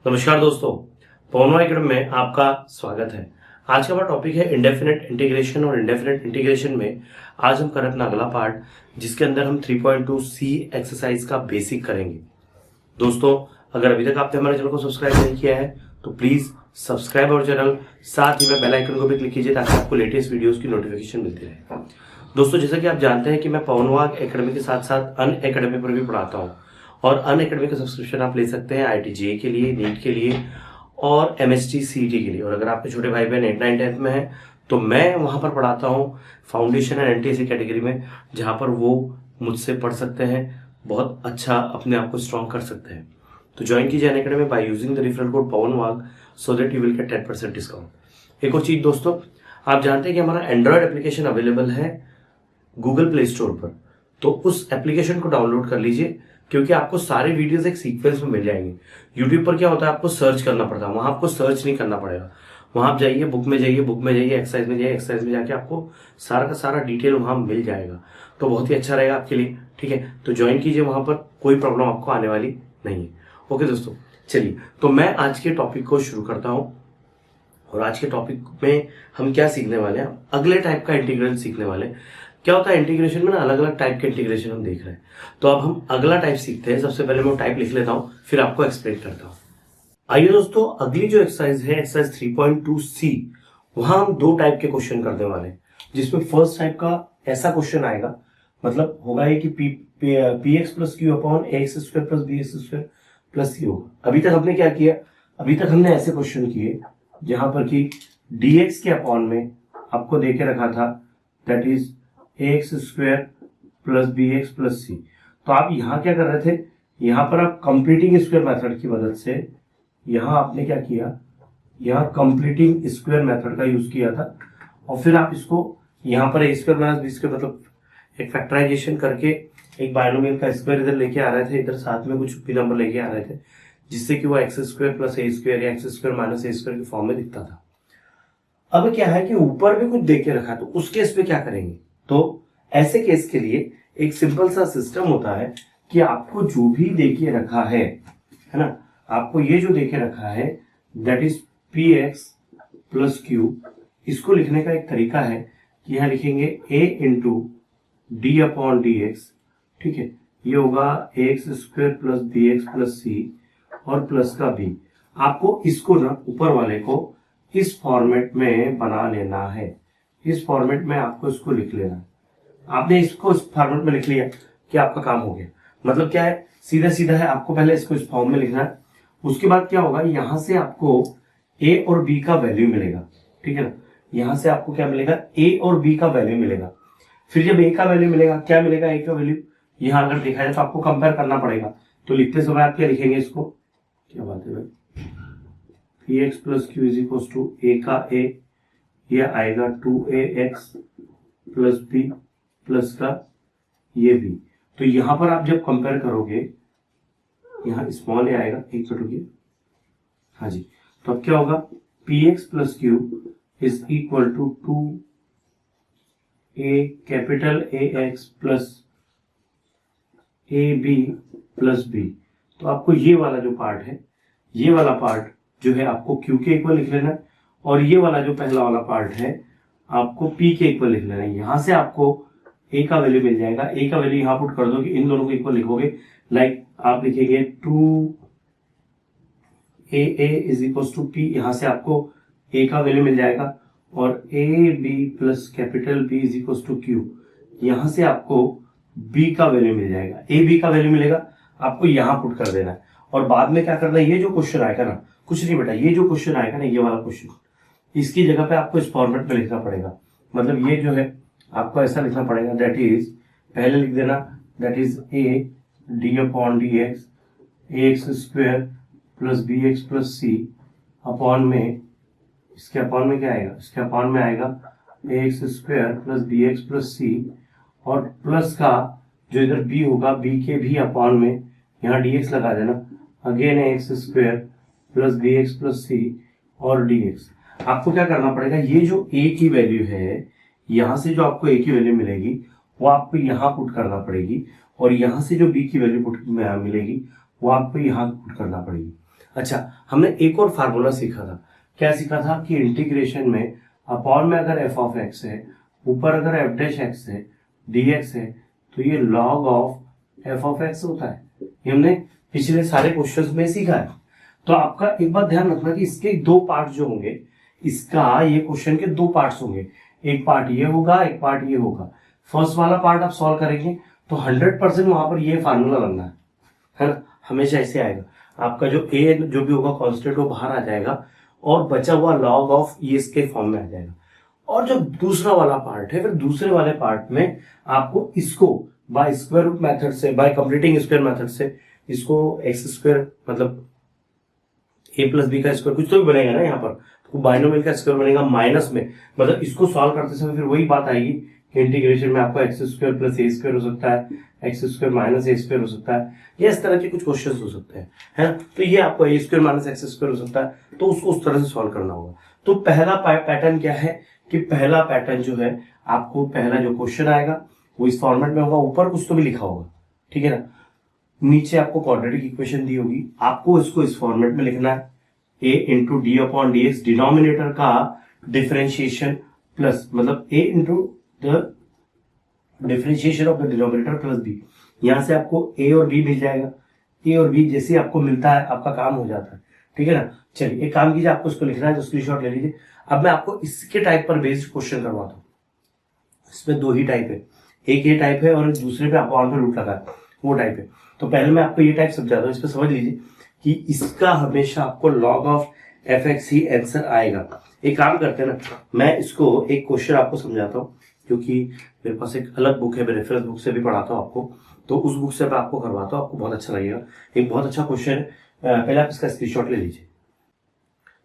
नमस्कार दोस्तों, पवनवा एकेडमी में आपका स्वागत है। आज का हमारा टॉपिक है इंडेफिनेट इंटीग्रेशन। और इंडेफिनेट इंटीग्रेशन में आज हम कर अपना अगला पार्ट, जिसके अंदर हम 3.2 सी एक्सरसाइज का बेसिक करेंगे। दोस्तों, अगर अभी तक आपने हमारे चैनल को सब्सक्राइब नहीं किया है तो प्लीज सब्सक्राइब और चैनल, साथ ही में बेल आइकन को भी क्लिक कीजिए ताकि आपको लेटेस्ट वीडियोस की नोटिफिकेशन मिलती रहे। दोस्तों, जैसा कि आप जानते हैं कि मैं पवनवा एकेडमी के साथ साथ अन एकेडमी पर भी पढ़ाता हूँ, और अन एकेडमी का सब्सक्रिप्शन आप ले सकते हैं IIT-JEE के लिए, नीट के लिए और MST CET के लिए। और अगर आपके छोटे भाई बहन 8, 9, 10th में है तो मैं वहां पर पढ़ाता हूँ फाउंडेशन एंड NTSC कैटेगरी में, जहां पर वो मुझसे पढ़ सकते हैं, बहुत अच्छा अपने आप को स्ट्रॉन्ग कर सकते हैं। तो ज्वाइन कीजिए Unacademy by using the referral code Pawanwag so that you will get 10% discount. एक और चीज दोस्तों, आप जानते हैं कि हमारा एंड्रॉयड एप्लीकेशन अवेलेबल है गूगल प्ले स्टोर पर, तो उस एप्लीकेशन को डाउनलोड कर लीजिए, क्योंकि आपको सारे वीडियोस एक सीक्वेंस में मिल जाएंगे। यूट्यूब पर क्या होता है, आपको सर्च करना पड़ता है, वहां आपको सर्च नहीं करना पड़ेगा। वहां आप जाइए, बुक में जाइए, एक्सरसाइज में जाइए, एक्सरसाइज में जाके आपको सारा का सारा डिटेल वहां मिल जाएगा। तो बहुत ही अच्छा रहेगा आपके लिए, ठीक है। तो ज्वाइन कीजिए, वहां पर कोई प्रॉब्लम आपको आने वाली नहीं है। ओके दोस्तों, चलिए तो मैं आज के टॉपिक को शुरू करता हूँ। और आज के टॉपिक में हम क्या सीखने वाले हैं, अगले टाइप का इंटीग्रल सीखने वाले हैं। क्या होता है इंटीग्रेशन में ना, अलग अलग टाइप के इंटीग्रेशन हम देख रहे हैं। तो अब हम अगला टाइप सीखते हैं। सबसे पहले मैं टाइप लिख लेता हूं, फिर आपको एक्सप्लेन करता हूं। आइए दोस्तों, अगली जो एक्सरसाइज है एक्सरसाइज 3.2 सी, वहां हम दो टाइप के क्वेश्चन करने वाले हैं। जिसमें फर्स्ट टाइप का ऐसा क्वेश्चन आएगा, मतलब होगा ये कि P x plus Q upon x square plus B X square plus C होगा। अभी तक हमने क्या किया, अभी तक हमने ऐसे क्वेश्चन किए जहां पर कि dx के अपॉन में आपको दे के रखा था, that is X square plus B x plus C. तो आप यहां क्या कर रहे थे, यहां पर आप कंप्लीटिंग स्क्वायर मेथड की मदद से, यहां आपने क्या किया, यहां कंप्लीटिंग स्क्वायर मेथड का यूज किया था। और फिर आप इसको यहां पर ए स्क्वायर माइनस बी स्क्वायर, मतलब एक फैक्टराइजेशन करके एक बायनोमियल का स्क्वायर इधर लेके आ रहे थे, इधर साथ में कुछ भी नंबर लेके आ रहे थे, जिससे कि वो एक्स स्क्वायर प्लस ए स्क्वायर या x square minus A square के फॉर्म में दिखता था। अब क्या है कि ऊपर भी कुछ देके रखा, तो उस केस पे क्या करेंगे, तो ऐसे केस के लिए एक सिंपल सा सिस्टम होता है कि आपको जो भी देके रखा है ना, आपको ये जो देके रखा है that is P x plus Q, इसको लिखने का एक तरीका है कि यहां लिखेंगे a into D upon D X, ठीक है। ये होगा X square plus B x plus C और प्लस का b। आपको इसको ना, ऊपर वाले को इस फॉर्मेट में बना लेना है। इस फॉर्मेट में आपको इसको लिख लेना है। आपने इसको इस फॉर्मेट में लिख लिया कि आपका काम हो गया। मतलब क्या है, सीधा सीधा है, आपको पहले इसको इस फॉर्म में लिखना है। उसके बाद क्या होगा, यहां से आपको a और b का वैल्यू मिलेगा, ठीक है ना। यहां से आपको क्या मिलेगा, a और b का वैल्यू मिलेगा। फिर जब a का वैल्यू मिलेगा, क्या मिलेगा, a का वैल्यू यहां अगर देखा जाए तो आपको कंपेयर करना पड़ेगा। तो लिखते समय आप क्या लिखेंगे, इसको क्या बात है भाई, P x plus Q is equal to A का a, यह आएगा 2ax प्लस बी प्लस का ये भी। तो यहां पर आप जब कंपेयर करोगे, यहां स्मॉल ए आएगा, एक तो रुकिए, हाँ जी। तो अब क्या होगा, p x plus Q is equal to 2a capital A x plus a b plus b. तो आपको ये वाला जो पार्ट है, ये वाला पार्ट जो है आपको क्यू के इक्वल लिख लेना है, और ये वाला जो पहला वाला पार्ट है आपको पी के इक्वल लिख लेना है। यहां से आपको ए का वैल्यू मिल जाएगा। ए का वैल्यू यहां पुट कर दो कि इन दोनों को इक्वल लिखोगे, लाइक आप लिखेंगे 2a is equal to P, यहां से आपको ए का वैल्यू मिल जाएगा, और a b plus capital B is equal to q, यहां से आपको बी का वैल्यू मिल जाएगा। ए बी का वैल्यू मिलेगा, आपको यहां पुट कर देना है। और बाद में क्या करना है, ये जो क्वेश्चन आएगा ना, कुछ नहीं बेटा, ये जो क्वेश्चन आएगा ना, ये वाला क्वेश्चन, इसकी जगह पे आपको इस फॉर्मेट में लिखना पड़ेगा। मतलब ये जो है आपको ऐसा लिखना पड़ेगा, दैट इज, पहले लिख देना, that is a d upon D x, a x square plus B x plus c upon में, इसके अपॉन में क्या आएगा, इसके अपॉन में आएगा A x square plus B x plus C, और प्लस का जो इधर b होगा, b के भी अपॉन में यहाँ dx लगा देना, again X square plus B x plus C और dx। आपको क्या करना पड़ेगा, ये जो a की वैल्यू है, यहां से जो आपको a की वैल्यू मिलेगी वो आपको यहां पुट करना पड़ेगी, और यहां से जो b की वैल्यू पुट मिलेगी वो आपको यहां पुट करना पड़ेगी। अच्छा, हमने एक और फार्मूला सीखा था। क्या सीखा था कि इंटीग्रेशन में अपॉन में अगर एफ ऑफ एक्स है, ऊपर अगर एफ डैश एक्स है, डी एक्स है, तो ये log of F of x होता है। ये हमने पिछले सारे क्वेश्चंस में सीखा है। तो आपका एक बात ध्यान रखना कि इसके दो पार्ट जो होंगे, इसका ये क्वेश्चन के दो पार्ट्स होंगे। एक पार्ट ये होगा, एक पार्ट ये होगा। फर्स्ट वाला पार्ट आप सॉल्व करेंगे तो 100% वहां पर ये फार्मूला बनना है ना, हमेशा ऐसे आएगा। आपका जो ए जो भी होगा कांस्टेंट वो बाहर आ जाएगा और बचा हुआ लॉग ऑफ ये इसके फॉर्म में आ जाएगा। और जो दूसरा वाला पार्ट है, फिर दूसरे वाले पार्ट में आपको इसको बाय स्क्वायर रूट मेथड से, बाय कंप्लीटिंग स्क्वायर मेथड से इसको एक्स स्क्वायर मतलब ए प्लस बी का स्क्वायर कुछ तो भी बनेगा ना, यहाँ पर बाइनोमियल का स्क्वायर बनेगा माइनस में, मतलब इसको सॉल्व करते समय फिर वही बात आएगी कि इंटीग्रेशन में आपको एक्स स्क्वायर प्लस ए स्क्वायर हो सकता है, x square minus A square हो सकता है, ये इस तरह के कुछ क्वेश्चन हो सकते हैं, है। तो ये आपको ए स्क्वायर माइनस एक्स स्क्वायर हो सकता है, तो उसको उस तरह से सॉल्व करना होगा। तो पहला पैटर्न क्या है कि पहला पैटर्न जो है, आपको पहला जो क्वेश्चन आएगा वो इस फॉर्मेट में होगा, ऊपर कुछ तो भी लिखा होगा, ठीक है ना, नीचे आपको क्वाड्रेटिक इक्वेशन दी होगी, आपको इसको इस फॉर्मेट में लिखना है, a into D upon D x, denominator का डिफरेंशिएशन प्लस मतलब a into the differentiation of the denominator plus b। यहां से आपको a और b मिल जाएगा, a और b जैसे आपको मिलता है आपका काम हो जाता है, ठीक है ना। चलिए एक काम कीजिए, आपको इसको लिखना है तो स्क्रीनशॉट ले लीजिए। अब मैं आपको इसके टाइप पर बेस्ड क्वेश्चन करवाता हूँ। इसमें दो ही टाइप है, एक ये टाइप है और दूसरे पे आपको ऑन पे रूट लगा है, वो टाइप है। तो पहले मैं आपको ये टाइप समझाता हूँ, इस पर समझ लीजिए कि इसका हमेशा आपको log of F x he answer आएगा। एक काम करते हैं ना, मैं इसको एक क्वेश्चन आपको समझाता हूँ, क्योंकि मेरे पास एक अलग बुक है, मैं रेफरेंस बुक से भी पढ़ाता हूँ आपको, तो उस बुक से मैं आपको करवाता हूँ, आपको बहुत अच्छा लगेगा। एक बहुत अच्छा क्वेश्चन है, पहले आप इसका स्क्रीनशॉट ले लीजिए।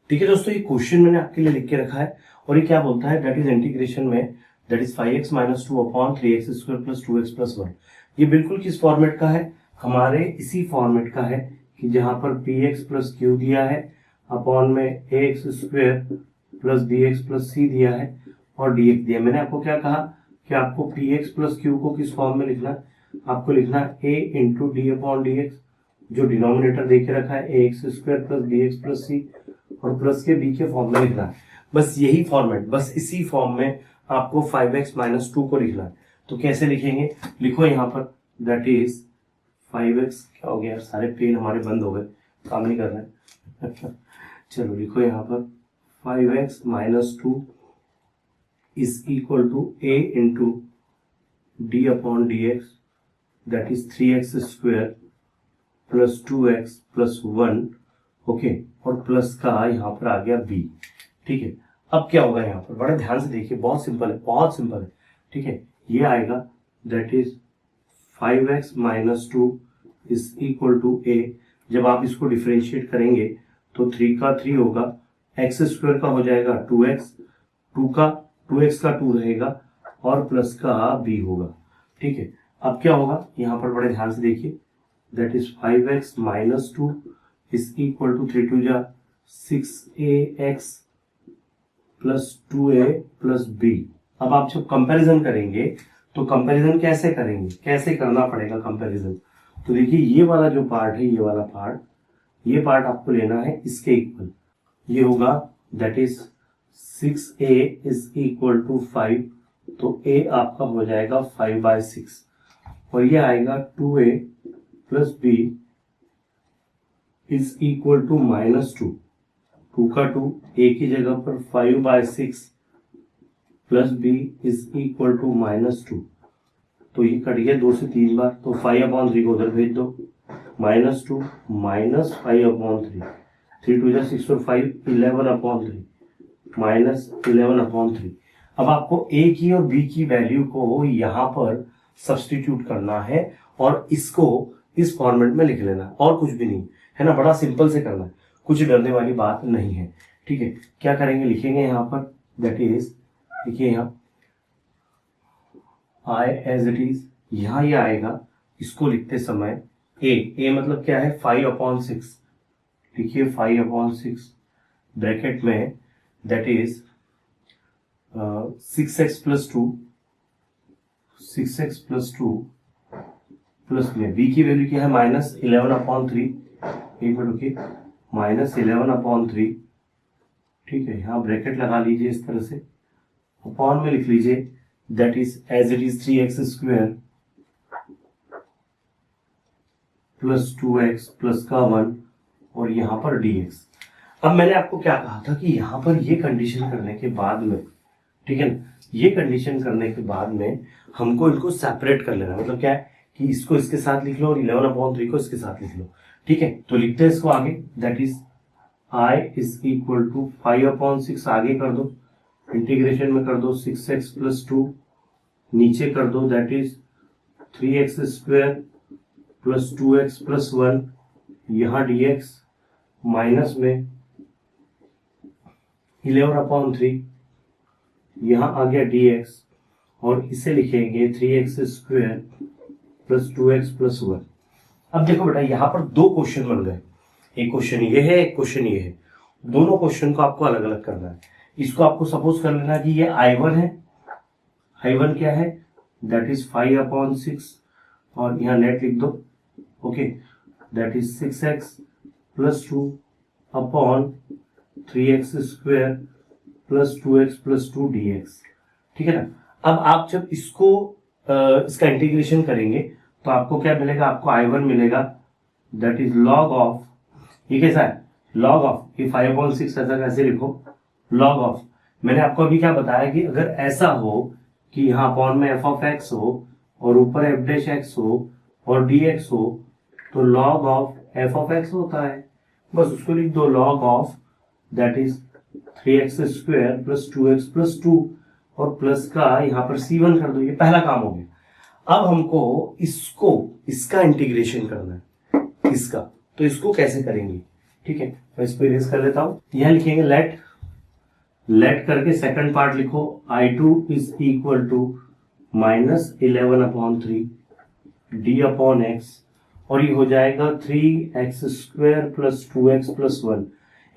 ठीक है दोस्तों, ये क्वेश्चन मैंने आपके लिए लिख के रखा है और ये क्या बोलता है, दैट इज इंटीग्रेशन में that is 5x minus 2 upon 3x square plus 2x plus 1। ये बिल्कुल किस फॉर्मेट का है, हमारे इसी फॉर्मेट का है कि जहां पर px प्लस q दिया है अपॉन में ax square plus bx plus c दिया है और dx दिया। मैंने आपको क्या कहा कि आपको px प्लस q को किस फॉर्म में लिखना है, आपको लिखना है a into D upon D x, जो डिनोमिनेटर दे के रखा है ax square plus bx plus c, और प्लस के b के फॉर्म में लिखना है। बस यही फॉर्मेट, बस इसी फॉर्म में आपको 5x माइनस 2 को लिखना है। तो कैसे लिखेंगे, लिखो यहाँ पर दैट इज 5x, क्या हो गया यार, सारे पेन हमारे बंद हो गए, काम नहीं कर रहे हैं। चलो लिखो यहाँ पर 5x minus 2 is equal to a into D upon D x, that is 3x square plus 2x plus 1, okay, और प्लस का यहाँ पर आ गया b। ठीक है, अब क्या होगा यहाँ पर, बड़े ध्यान से देखिए, बहुत सिंपल है, बहुत सिंपल है। ठीक है, ये आएगा that is 5x minus 2 is equal to a। जब आप इसको डिफरेंशिएट करेंगे तो 3 का 3 होगा, x स्क्वायर का हो जाएगा 2x, 2x का 2 रहेगा और प्लस का b होगा। ठीक है, अब क्या होगा यहाँ पर, बड़े ध्यान से देखिए, that is 5x minus 2 is equal to 3 2 जा 6ax plus 2a plus b। अब आप जब कंपैरिजन करेंगे तो कंपैरिजन कैसे करेंगे, कैसे करना पड़ेगा कंपैरिजन, तो देखिए ये वाला जो पार्ट है, ये वाला पार्ट, ये पार्ट आपको लेना है इसके इक्वल, ये होगा that is 6a is equal to 5, तो a आपका हो जाएगा 5/6 और ये आएगा 2a plus b is equal to minus 2, 2 का 2 a की जगह पर 5/6 plus b is equal to minus 2, तो ये कट गया 2 से 3 बार, तो 5/3 को उधर भेज दो, माइनस 2 माइनस 5/3, 3 2 6 और 5 11/3 माइनस 11/3। अब आपको a की और b की वैल्यू को यहाँ पर सब्स्टिट्यूट करना है और इसको इस फॉर्मेट में लिख लेना, और कुछ भी नहीं है ना, बड़ा सिंपल से करना है, कुछ डरने वाली बात नहीं है। ठीक है, क्या करेंगे, लिखेंगे यहाँ पर दैट इज, देखिए यहाँ I एज इट इज, यहाँ ये आएगा, इसको लिखते समय a मतलब क्या है 5/6, लिखिए 5/6 ब्रैकेट में that is 6x plus 2, 6x plus 2 plus में b की वैल्यू क्या है माइनस 11/3, एक मिनट रुकिए, -11/3, ठीक है, यहाँ ब्रैकेट लगा लीजिए इस तरह से, अपॉन में लिख लीजिए that is as it is 3x² plus 2x plus का 1 और यहाँ पर dx। अब मैंने आपको क्या कहा था कि यहाँ पर ये कंडीशन करने के बाद में, ठीक है ना, ये कंडीशन करने के बाद में हमको इनको सेपरेट कर लेना, मतलब क्या है कि इसको इसके साथ लिख लो और 11/3 को इसके साथ लिख लो, ठीक है। तो लिखते हैं इसको आगे, that is I is equal to 5/6, आगे कर दो, इंटीग्रेशन में कर दो 6x प्लस 2, नीचे कर दो that is 3x² plus 2x plus 1, यहाँ dx माइनस में 11/3, यहाँ आ गया dx और इसे लिखेंगे 3x² प्लस 2x प्लस 1। अब देखो बेटा यहाँ पर दो क्वेश्चन बन गए, एक क्वेश्चन ये है, एक क्वेश्चन ये है, दोनों क्वेश्चन को आपको अलग अलग करना है। इसको आपको सपोज कर लेना कि ये I1 है, I1 क्या है दैट इज 5/6 और यहाँ नेट लिख दो, okay, that is 6x plus 2 upon 3x² plus 2x plus 2 dx, ठीक है ना। अब आप जब इसको इसका इंटीग्रेशन करेंगे तो आपको क्या मिलेगा, आपको I1 मिलेगा दैट इज लॉग ऑफ, ये कैसा है लॉग ऑफ, ये 5/6 ऐसा कैसे लिखो लॉग ऑफ। मैंने आपको अभी क्या बताया कि अगर ऐसा हो कि यहाँ अपॉन में f(x) हो और ऊपर f'(x) हो और dx हो तो लॉग ऑफ f(x) होता है, बस उसको लिख दो log of that is 3x² plus 2x plus 2 और प्लस का यहाँ पर c1 कर दो, ये पहला काम हो गया। अब हमको इसका इंटीग्रेशन करना है, इसका, तो इसको कैसे करेंगे, ठीक है, मैं इसको इरेज कर लेता हूं। यहां लिखेंगे लेट करके सेकंड पार्ट लिखो I2 is equal to -11/3 d/x और ये हो जाएगा 3x² प्लस 2x प्लस 1।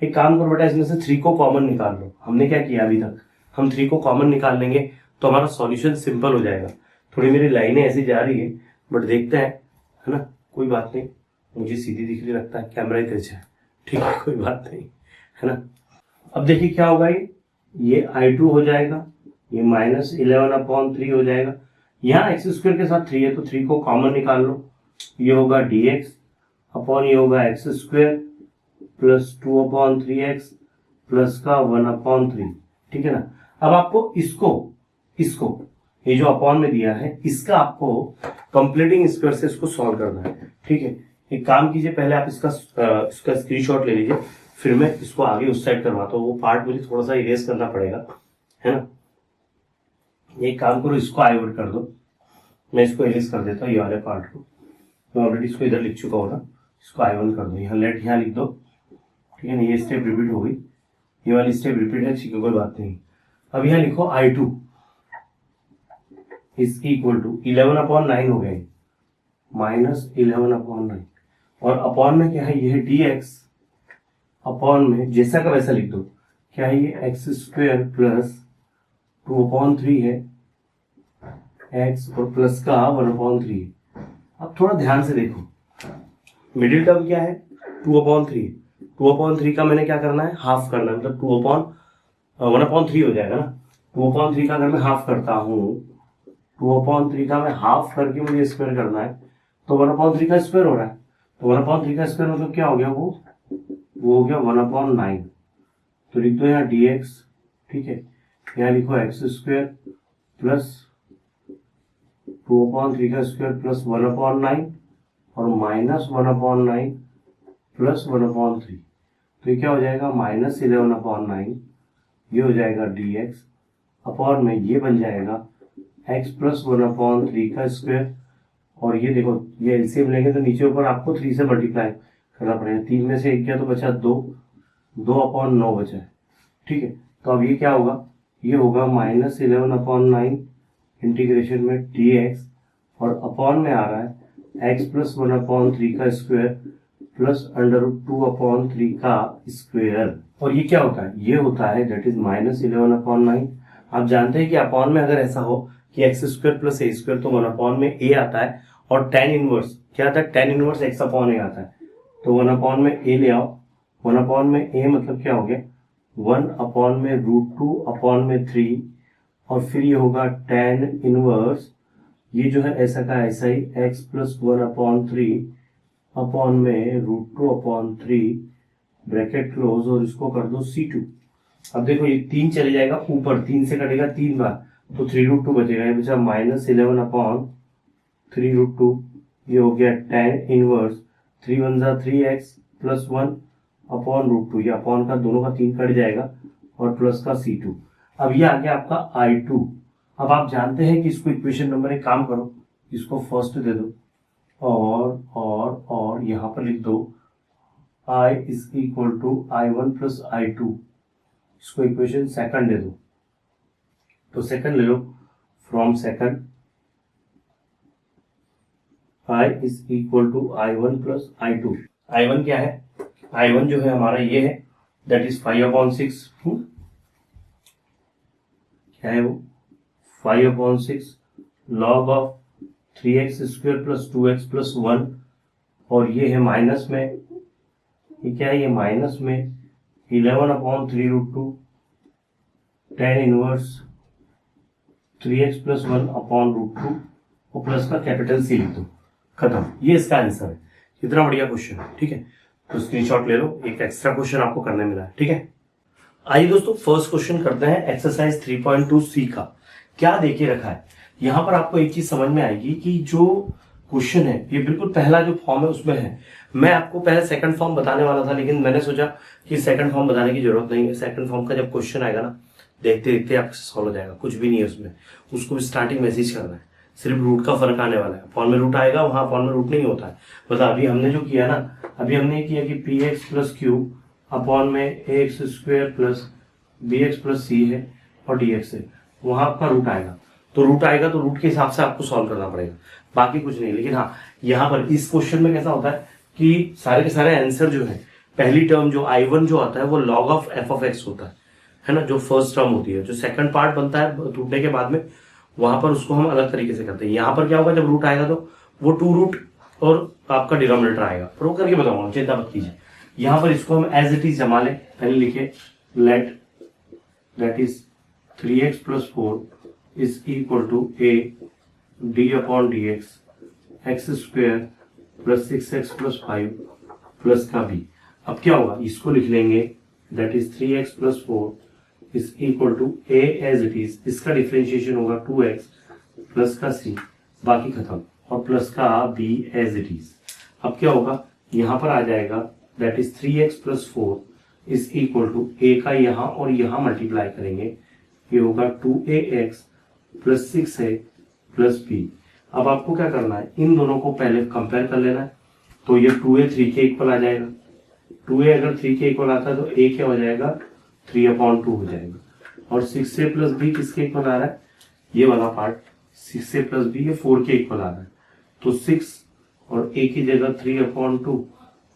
एक काम करो बेटा, इसमें से 3 को कॉमन निकाल लो। हमने क्या किया अभी तक, हम 3 को कॉमन निकाल लेंगे तो हमारा सॉल्यूशन सिंपल हो जाएगा। थोड़ी मेरी लाइनें ऐसी जा रही है बट देखते हैं, है ना, कोई बात नहीं, मुझे सीधी दिख रही लगता है, कैमरा ही तेज है, ठीक है, कोई बात नहीं, है ना। अब देखिए क्या होगा, ये I2 हो जाएगा, ये -11/3 हो जाएगा, यहाँ x² के साथ 3 है तो 3 को कॉमन निकाल लो, ये होगा dx अपॉन ये होगा x² प्लस 2/3x प्लस का 1/3, ठीक है ना। अब आपको इसको ये जो अपॉन में दिया है इसका आपको कंप्लीटिंग स्क्वायर से इसको सॉल्व करना है, ठीक है। एक काम कीजिए, पहले आप इसका स्क्रीनशॉट ले लीजिए, फिर मैं इसको आगे उस साइड करवाता हूँ, वो पार्ट मुझे थोड़ा सा इरेज करना पड़ेगा, है ना। एक काम करो, इसको I1 कर दो, मैं इसको इरेज कर देता हूँ ये वाले पार्ट को, मैं ऑलरेडी इसको इधर लिख चुका हूँ ना, इसको I1 कर दो, यहाँ लेट यहाँ लिख दो, ठीक है ना, ये स्टेप रिपीट हो गई, ये वाली स्टेप रिपीट है, ठीक है, कोई बात नहीं। अब यहाँ लिखो I2 इज इक्वल टू 11/9 हो गए -11/9 और अपॉन में क्या है, ये है dx अपॉन में जैसा का वैसा लिख दो, क्या है ये x² प्लस 2/3 है x और प्लस का 1/3 है। अब थोड़ा ध्यान से देखो, मिडिल टर्म क्या है 2/3, 2/3 का मैंने क्या करना है हाफ करना है, मतलब 1/3 हो जाएगा ना। 2/3 का अगर मैं हाफ करता हूँ, 2/3 का मैं हाफ करके मुझे स्क्वायर करना है तो 1/3 का स्क्वायर हो रहा है, तो 1/3 का स्क्वायर मतलब क्या हो गया, वो हो गया 1/9। तो लिख दो यहाँ dx, ठीक है, यहाँ लिखो x² प्लस 2/3 का स्क्वायर प्लस 1/9 और -1/9 प्लस 1/3, तो ये क्या हो जाएगा -11/9, ये हो जाएगा dx अपॉन में ये बन जाएगा x प्लस 1/3 का स्क्वायर, और ये देखो ये एलसीएम लेंगे तो नीचे ऊपर आपको 3 से मल्टीप्लाई करना पड़ेगा, 3 में से 1 गया तो बचा 2/9 बचा है, ठीक है। तो अब ये क्या होगा, ये होगा -11/9 इंटीग्रेशन में dx और अपॉन में आ रहा है x प्लस 1/3 का स्क्वायर प्लस √2/3 का स्क्वायर, और ये क्या होता है, ये होता है दैट इज -11/9। आप जानते हैं कि अपॉन में अगर ऐसा हो कि x² प्लस a² तो 1/में a आता है और tan इनवर्स क्या आता है, tan इनवर्स x/a आता है, तो 1 में a ले आओ 1 अपॉन में a मतलब क्या हो गया 1 अपॉन में √2 अपॉन में 3 और फिर ये होगा tan इनवर्स ये जो है ऐसा का ऐसा ही x प्लस 1 अपॉन 3 अपॉन में √2 अपॉन 3 ब्रैकेट क्लोज और इसको कर दो C2। अब देखो ये 3 चले जाएगा ऊपर, 3 से कटेगा 3 बार तो 3√2 बचेगा, ये बचा -11 अपॉन 3√2, ये हो गया tan इनवर्स 3 1 जा 3x प्लस 1 अपॉन √2, ये अपॉन का दोनों का 3 कट जाएगा और प्लस का C2। अब ये आ गया आपका I2। अब आप जानते हैं कि इसको इक्वेशन नंबर 1 काम करो, इसको फर्स्ट दे दो और यहां पर लिख दो I is equal to I1 plus I2, इसको इक्वेशन सेकंड दे दो तो सेकंड ले लो, from second I is equal to I1 plus I2। I1 क्या है, I1 जो है हमारा ये है दैट इज 5/6, क्या है वो 5/6 log of 3x square plus 2x plus 1 और ये है माइनस में, ये क्या है ये माइनस में 11 upon 3√2 tan inverse 3x plus 1 upon √2 और प्लस का कैपिटल C लिख दो, खत्म। ये इसका आंसर है। कितना बढ़िया क्वेश्चन है, ठीक है। तो स्क्रीनशॉट ले लो, एक एक्स्ट्रा क्वेश्चन आपको करने मिला है, ठीक है। आइए दोस्तों फर्स्ट क्वेश्चन करते हैं एक्सरसाइज 3.2C का। क्या देके रखा है यहाँ पर, आपको एक चीज समझ में आएगी कि जो क्वेश्चन है ये बिल्कुल पहला जो फॉर्म है उसमें है। मैं आपको पहले सेकंड फॉर्म बताने वाला था लेकिन मैंने सोचा कि सेकंड फॉर्म बताने की जरूरत नहीं है। सेकंड फॉर्म का जब क्वेश्चन आएगा ना देखते देखते आपसे सॉल्व हो जाएगा, कुछ भी नहीं है उसमें, उसको भी स्टार्टिंग मैसेज करना है, सिर्फ रूट का फर्क आने वाला है। अपॉन में रूट आएगा, वहां अपॉन में रूट नहीं होता है। मतलब अभी हमने जो किया ना, अभी हमने किया कि px प्लस क्यू अपॉन में ax square plus bx plus c है और dx है, वहां आपका रूट आएगा तो रूट आएगा तो रूट के हिसाब से आपको सॉल्व करना पड़ेगा, बाकी कुछ नहीं। लेकिन हाँ यहाँ पर इस क्वेश्चन में कैसा होता है कि सारे के सारे आंसर जो है, पहली टर्म जो I1 जो आता है वो log of f of x होता है ना, जो फर्स्ट टर्म होती है। जो सेकंड पार्ट बनता है टूटने के बाद में, वहां पर उसको हम अलग तरीके से करते हैं। यहाँ पर क्या होगा, जब रूट आएगा तो वो 2 रूट और आपका डिनोमिनेटर आएगा, प्रूव करके बताऊंगा, चिंता मत कीजिए। यहाँ पर इसको हम एज इट इज जमा लें, पहले लिखे let that is 3x plus 4 is equal to a d upon dx x square plus 6x plus 5 plus का b। अब क्या होगा, इसको लिख लेंगे that is 3x plus 4 is equal to a as it is, इसका डिफरेंशिएशन होगा 2x plus का c, बाकी खत्म, और प्लस का b एज इट इज। अब क्या होगा, यहां पर आ जाएगा that is 3x plus 4 is equal to a का यहां और यहां मल्टीप्लाई करेंगे, ये होगा 2ax plus 6a plus b। अब आपको क्या करना है, इन दोनों को पहले कंपेयर कर लेना है। तो ये 2a 3 के इक्वल आ जाएगा, 2a अगर 3 के इक्वल आता है तो a क्या हो जाएगा 3/2 हो जाएगा, और 6a प्लस b किसके इक्वल आ रहा है, ये वाला पार्ट 6a प्लस b ये 4 के इक्वल आ रहा है। तो 6 और a की जगह 3/2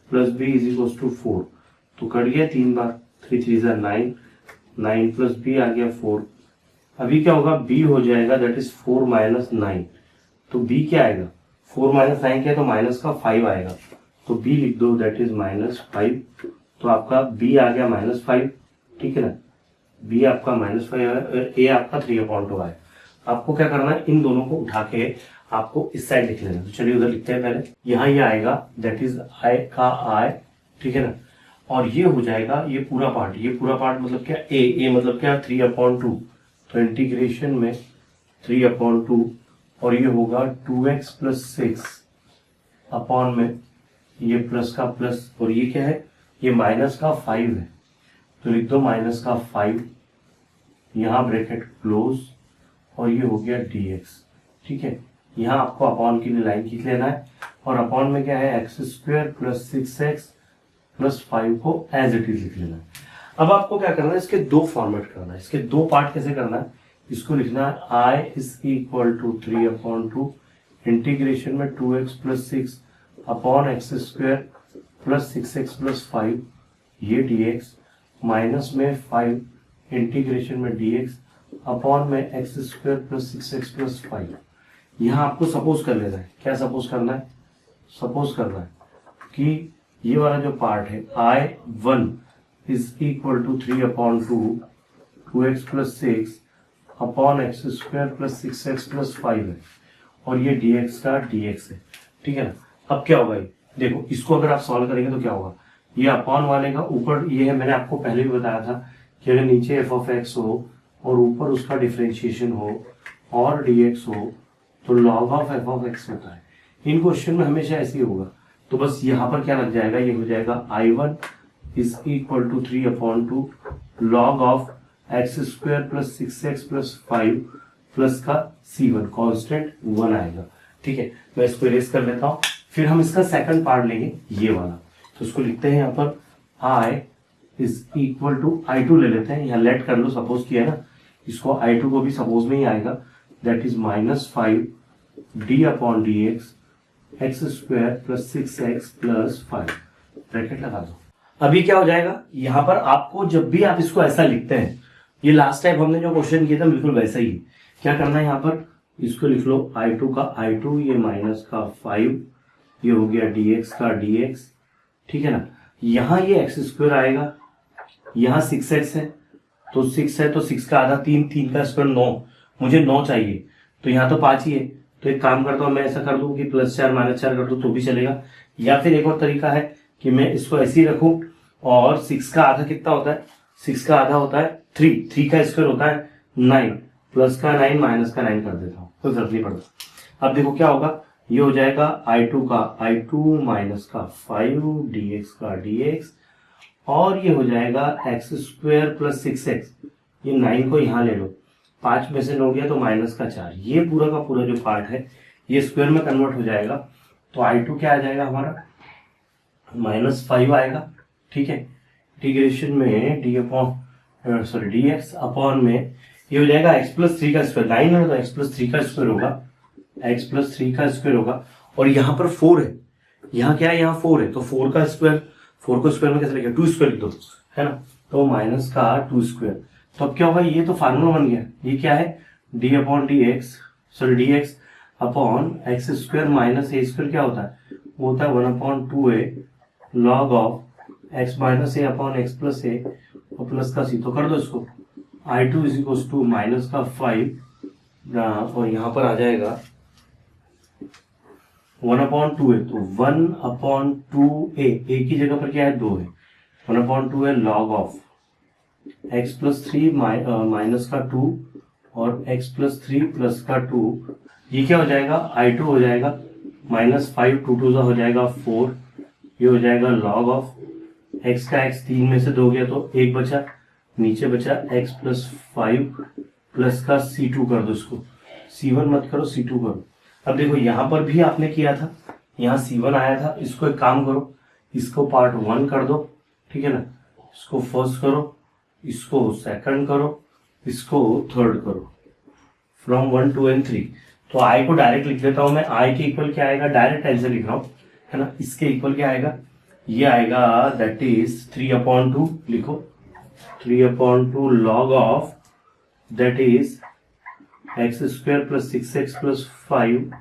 plus b is equal to 4, तो कट गया 3 बार, 3 3 जा 9, 9 प्लस b आ गया 4। अभी क्या होगा, b हो जाएगा दैट इज 4 माइनस 9, तो b क्या आएगा, 4 माइनस 9 क्या है तो माइनस का 5 आएगा, तो b लिख दो दैट इज -5। तो आपका b आ गया -5, ठीक है ना, b आपका -5 है, a आपका 3/2 है। आपको क्या करना है, इन दोनों को उठा के आपको इस साइड लिख लेना। तो चलिए उधर लिखते हैं पहले, यहाँ ये आएगा दैट इज i का i, ठीक है ना, और ये हो जाएगा ये पूरा पार्ट मतलब क्या a मतलब क्या 3/2, तो इंटीग्रेशन में 3/2 और ये होगा 2x प्लस 6 अपॉन में ये प्लस का प्लस, और ये क्या है, ये माइनस का 5 है, तो लिख दो माइनस का 5, यहाँ ब्रैकेट क्लोज, और ये हो गया dx, ठीक है। यहाँ आपको अपॉन के लिए लाइन खींच लेना है, और अपॉन में क्या है x square plus 6x plus 5 को एज इट इज लिख लेना है। अब आपको क्या करना है, इसके दो फॉर्मेट करना है, इसके दो पार्ट कैसे करना है, इसको लिखना है i is equal to 3/2 integration में 2x plus 6 upon x square plus 6x plus 5 ये dx, माइनस में 5 इंटीग्रेशन में dx अपॉन में x square plus 6x plus 5। यहाँ आपको सपोज कर लेना है, क्या सपोज करना है, सपोज करना है कि ये वाला जो पार्ट है I1 is equal to 3/2 2x plus 6 upon x square plus 6x plus 5 है, और ये dx का dx है, ठीक है ना। अब क्या होगा, ये देखो इसको अगर आप सॉल्व करेंगे तो क्या होगा, ये अपॉन वाले का ऊपर ये है, मैंने आपको पहले भी बताया था कि अगर नीचे एफ ऑफ एक्स हो और ऊपर उसका डिफरेंशिएशन हो और dx हो तो log of F of x होता है। इन क्वेश्चन में हमेशा ऐसे ही होगा, तो बस यहाँ पर क्या लग जाएगा, ये हो जाएगा I1 is equal to 3/2 log of x square plus 6x plus 5 plus का C1 कॉन्स्टेंट 1 आएगा, ठीक है। मैं इसको इरेज कर लेता हूँ, फिर हम इसका सेकंड पार्ट लेंगे ये वाला, तो इसको लिखते हैं यहाँ पर I is equal to I2 ले लेते हैं, यहाँ लेट कर लो, सपोज किया ना, इसको I2 को भी सपोज में ही आएगा, that is -5d/dx x square plus 6x plus 5 bracket लगा दो। अभी क्या हो जाएगा, यहाँ पर आपको जब भी आप इसको ऐसा लिखते हैं, ये लास्ट टाइम हमने जो क्वेश्चन किया था बिल्कुल वैसा ही, क्या करना है यहाँ पर इसको लिख लो I2 का I2, ये माइनस का 5, ये हो गया dx का dx, ठीक है ना। यहाँ ये एक्स स्क्वायर आएगा, यहाँ 6x है तो 6 है तो 6 का आधा 3, 3 का स्क्वायर 9, मुझे 9 चाहिए, तो यहाँ तो 5 ही है, तो एक काम करता हूँ मैं ऐसा कर दूं कि +4 -4 कर दूं तो भी चलेगा, या फिर एक और तरीका है कि मैं इसको ऐसे ही रखूं और 6 का आधा कितना होता है, 6 का आधा होता है 3, 3 का स्क्वायर होता है 9, प्लस का 9 माइनस का 9 कर देता हूँ, कोई फर्क नहीं पड़ता। अब देखो क्या होगा, ये हो जाएगा I2 का I2 माइनस का 5 dx का dx, और ये हो जाएगा एक्स स्क्वायर प्लस 6x, ये 9 को यहाँ ले लो, 5 में से 9 गया तो माइनस का 4, ये पूरा का पूरा जो पार्ट है ये स्क्वायर में कन्वर्ट हो जाएगा, तो I2 क्या आ जाएगा हमारा -5 आएगा, ठीक है। इंटीग्रेशन में dx अपॉन में ये हो जाएगा x प्लस 3 का स्क्वायर, 9 है तो x प्लस 3 का स्क्वायर होगा, x प्लस 3 का स्क्वायर होगा, और यहाँ पर 4 है, यहाँ क्या है, यहाँ 4 है, तो 4 का स्क्वायर, 4 को स्क्वायर में कैसे लिखेगा, 2 स्क्वायर लिख दो, है ना, तो माइनस का 2 स्क्वायर, तो अब क्या होगा, ये तो फार्मूला बन गया, ये क्या है dx upon x square minus A square क्या होता है, वो होता है 1/2a log of x minus A upon X plus A और प्लस का सी, तो कर दो इसको, I2 is equal to minus का 5 और यहाँ पर आ जाएगा 1/2a, तो 1/2a, ए की जगह पर क्या है 2 है, 1/2a log of x plus 3 minus का 2 और x प्लस 3 प्लस का 2, ये क्या हो जाएगा, I2 हो जाएगा -5, 2 2 हो जाएगा 4, ये हो जाएगा log ऑफ x का x 3 में से 2 गया तो 1 बचा, नीचे बचा x प्लस 5 प्लस का C2 कर दो, इसको C1 मत करो C2 करो। अब देखो यहाँ पर भी आपने किया था, यहाँ C1 आया था, इसको एक काम करो, इसको पार्ट 1 कर दो, ठीक है ना, इसको फर्स्ट करो, इसको सेकंड करो, इसको थर्ड करो, फ्रॉम 1 2 and 3। तो I को डायरेक्ट लिख लेता हूं मैं, I के इक्वल क्या आएगा, डायरेक्ट आंसर लिख रहा हूं, है ना, इसके इक्वल क्या आएगा, ये आएगा दैट इज 3/2, लिखो 3/2 log of that is X square plus 6x plus 5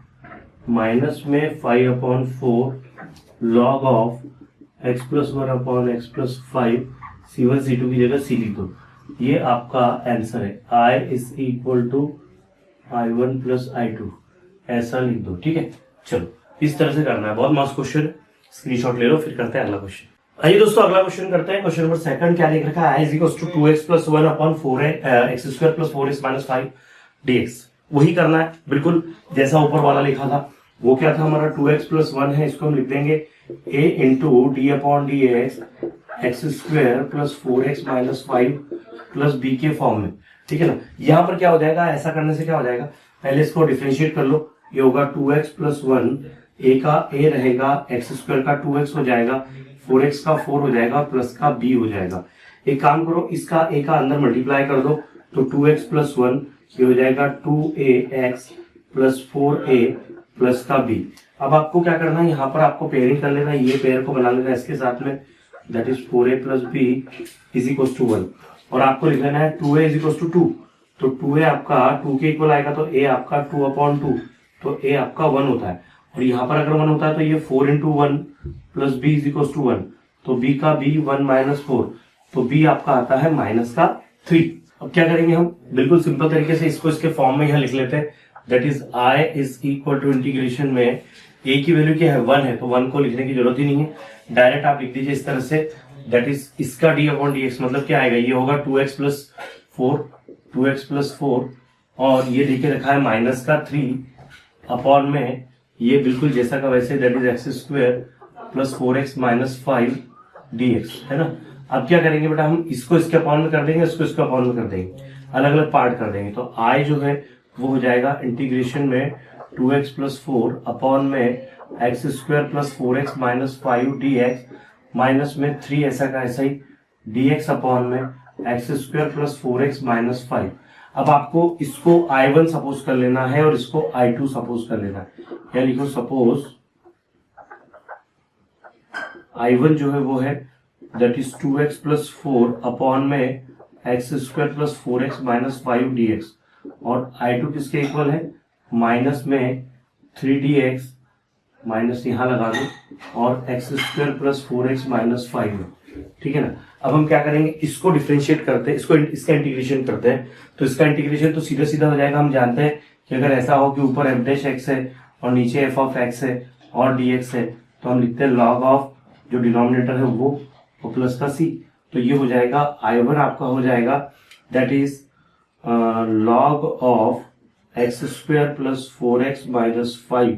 minus में 5/4 log of x plus 1 upon X plus 5, C1 C2 की जगह C लिख दो, ये आपका आंसर है, I is equal to I1 plus I2, ऐसा लिख दो, ठीक है। चलो इस तरह से करना है, बहुत मस्त क्वेश्चन, स्क्रीनशॉट ले लो, फिर करते हैं अगला क्वेश्चन। आइए दोस्तों अगला क्वेश्चन करते हैं। क्वेश्चन नंबर सेकंड क्या लिख रखा है, I is equal to 2x plus 1 upon 4x square plus 4x minus 5 dx, वही करना है बिल्कुल जैसा ऊपर वाला लिखा था। वो क्या था हमारा, 2x प्लस 1 है, इसको हम लिख देंगे a into D upon D x square plus 4x minus 5 plus b के फॉर्म में, ठीक है ना। यहाँ पर क्या हो जाएगा, ऐसा करने से क्या हो जाएगा, पहले इसको डिफरेंशिएट कर लो, ये होगा 2x प्लस 1, a का a रहेगा, एक्स स्क्वायर का 2x हो जाएगा, 4x का 4 हो जाएगा, प्लस का b हो जाएगा। एक काम करो, इसका a का अंदर मल्टीप्लाई कर दो, तो 2x प्लस 1 ये हो जाएगा 2ax प्लस 4a प्लस का b। अब आपको क्या करना है, यहाँ पर आपको पेयरिंग कर लेना, ये पेयर को बना लेना इसके साथ में, that is 4a plus b is equal to 1, और आपको लिख लेना है 2a इज इक्वल टू 2, तो 2a आपका 2 के इक्वल आएगा, तो a आपका 2/2, तो a आपका 1 होता है, और यहाँ पर अगर 1 होता है तो ये 4 into 1 plus b is equal to 1, तो b का b 1 माइनस 4, तो b आपका आता है माइनस का 3। अब क्या करेंगे हम, बिल्कुल सिंपल तरीके से इसको इसके फॉर्म में यहाँ लिख लेते हैं, that is i is equal to integration में a की वैल्यू क्या है 1 है, तो 1 को लिखने की जरूरत ही नहीं है, डायरेक्ट आप लिख दीजिए इस तरह से, दैट इज इसका d अपॉन dx मतलब क्या आएगा, ये होगा 2x प्लस 4 और ये लिखे रखा है माइनस का 3 अपॉन में ये बिल्कुल जैसा का वैसे, that is X square plus 4x minus 5 dx, है ना। अब क्या करेंगे बेटा, हम इसको इसके अपॉन में कर देंगे, इसको इसके अपॉन में कर देंगे, अलग अलग पार्ट कर देंगे, तो i जो है वो हो जाएगा इंटीग्रेशन में 2x प्लस 4 अपॉन में X square plus 4x minus 5 dx minus में 3 ऐसा का ऐसा ही dx अपॉन में X square plus 4x minus 5। अब आपको इसको I1 सपोज कर लेना है और इसको I2 सपोज कर लेना है, या लिखो सपोज I1 जो है वो है that is 2x plus 4 upon में X square plus 4x minus 5 dx, और I2 किसके इक्वल है, माइनस में 3dx माइनस यहाँ लगा दो और x square plus 4x minus 5 है, ठीक है ना। अब हम क्या करेंगे, इसको डिफरेंशिएट करते हैं, इसका इंटीग्रेशन करते हैं, तो इसका इंटीग्रेशन तो सीधा सीधा हो जाएगा। हम जानते हैं कि अगर ऐसा हो कि ऊपर एफ डैश एक्स है और नीचे एफ ऑफ एक्स है और dx है, तो हम लिखते हैं लॉग ऑफ जो डिनोमिनेटर है वो प्लस का c, तो ये हो जाएगा I1 आपका हो जाएगा that is log of x square plus 4x minus 5,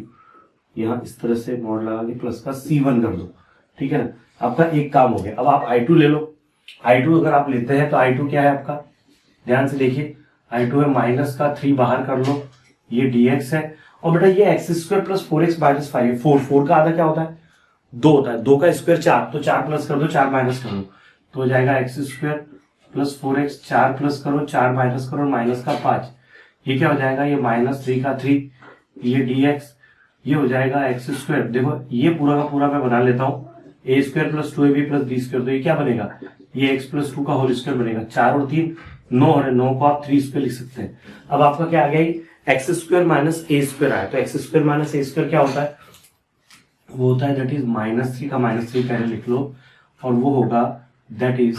यहाँ इस तरह से मॉड लगा के प्लस का c1 कर दो, ठीक है ना। आपका एक काम हो गया। अब आप I2 ले लो, I2 अगर आप लेते हैं तो I2 क्या है आपका, ध्यान से देखिए, I2 है माइनस का 3 बाहर कर लो, ये dx है, और बेटा ये x square plus 4x minus 5 है, 4 का आधा क्या होता है 2 होता है, 2 का स्क्वायर 4, तो 4 प्लस कर दो 4 माइनस कर दो, तो हो जाएगा x square plus 4x, 4 plus करो 4 माइनस करो माइनस का 5, ये क्या हो जाएगा, ये माइनस 3 का 3, ये dx, ये हो जाएगा एक्स स्क्वायर। देखो ये पूरा का पूरा मैं बना लेता हूँ, A square plus 2ab plus B square, तो ये क्या बनेगा, ये एक्स प्लस 2 का होल स्क्वायर बनेगा, 4 और 3 9 है, 9 को आप 3 स्क्वायर लिख सकते हैं। अब आपका क्या आ गया, x square minus A square आया, तो x square minus A square क्या होता है, वो होता है दैट इज माइनस 3 का माइनस 3 पहले लिख लो, और वो होगा दैट इज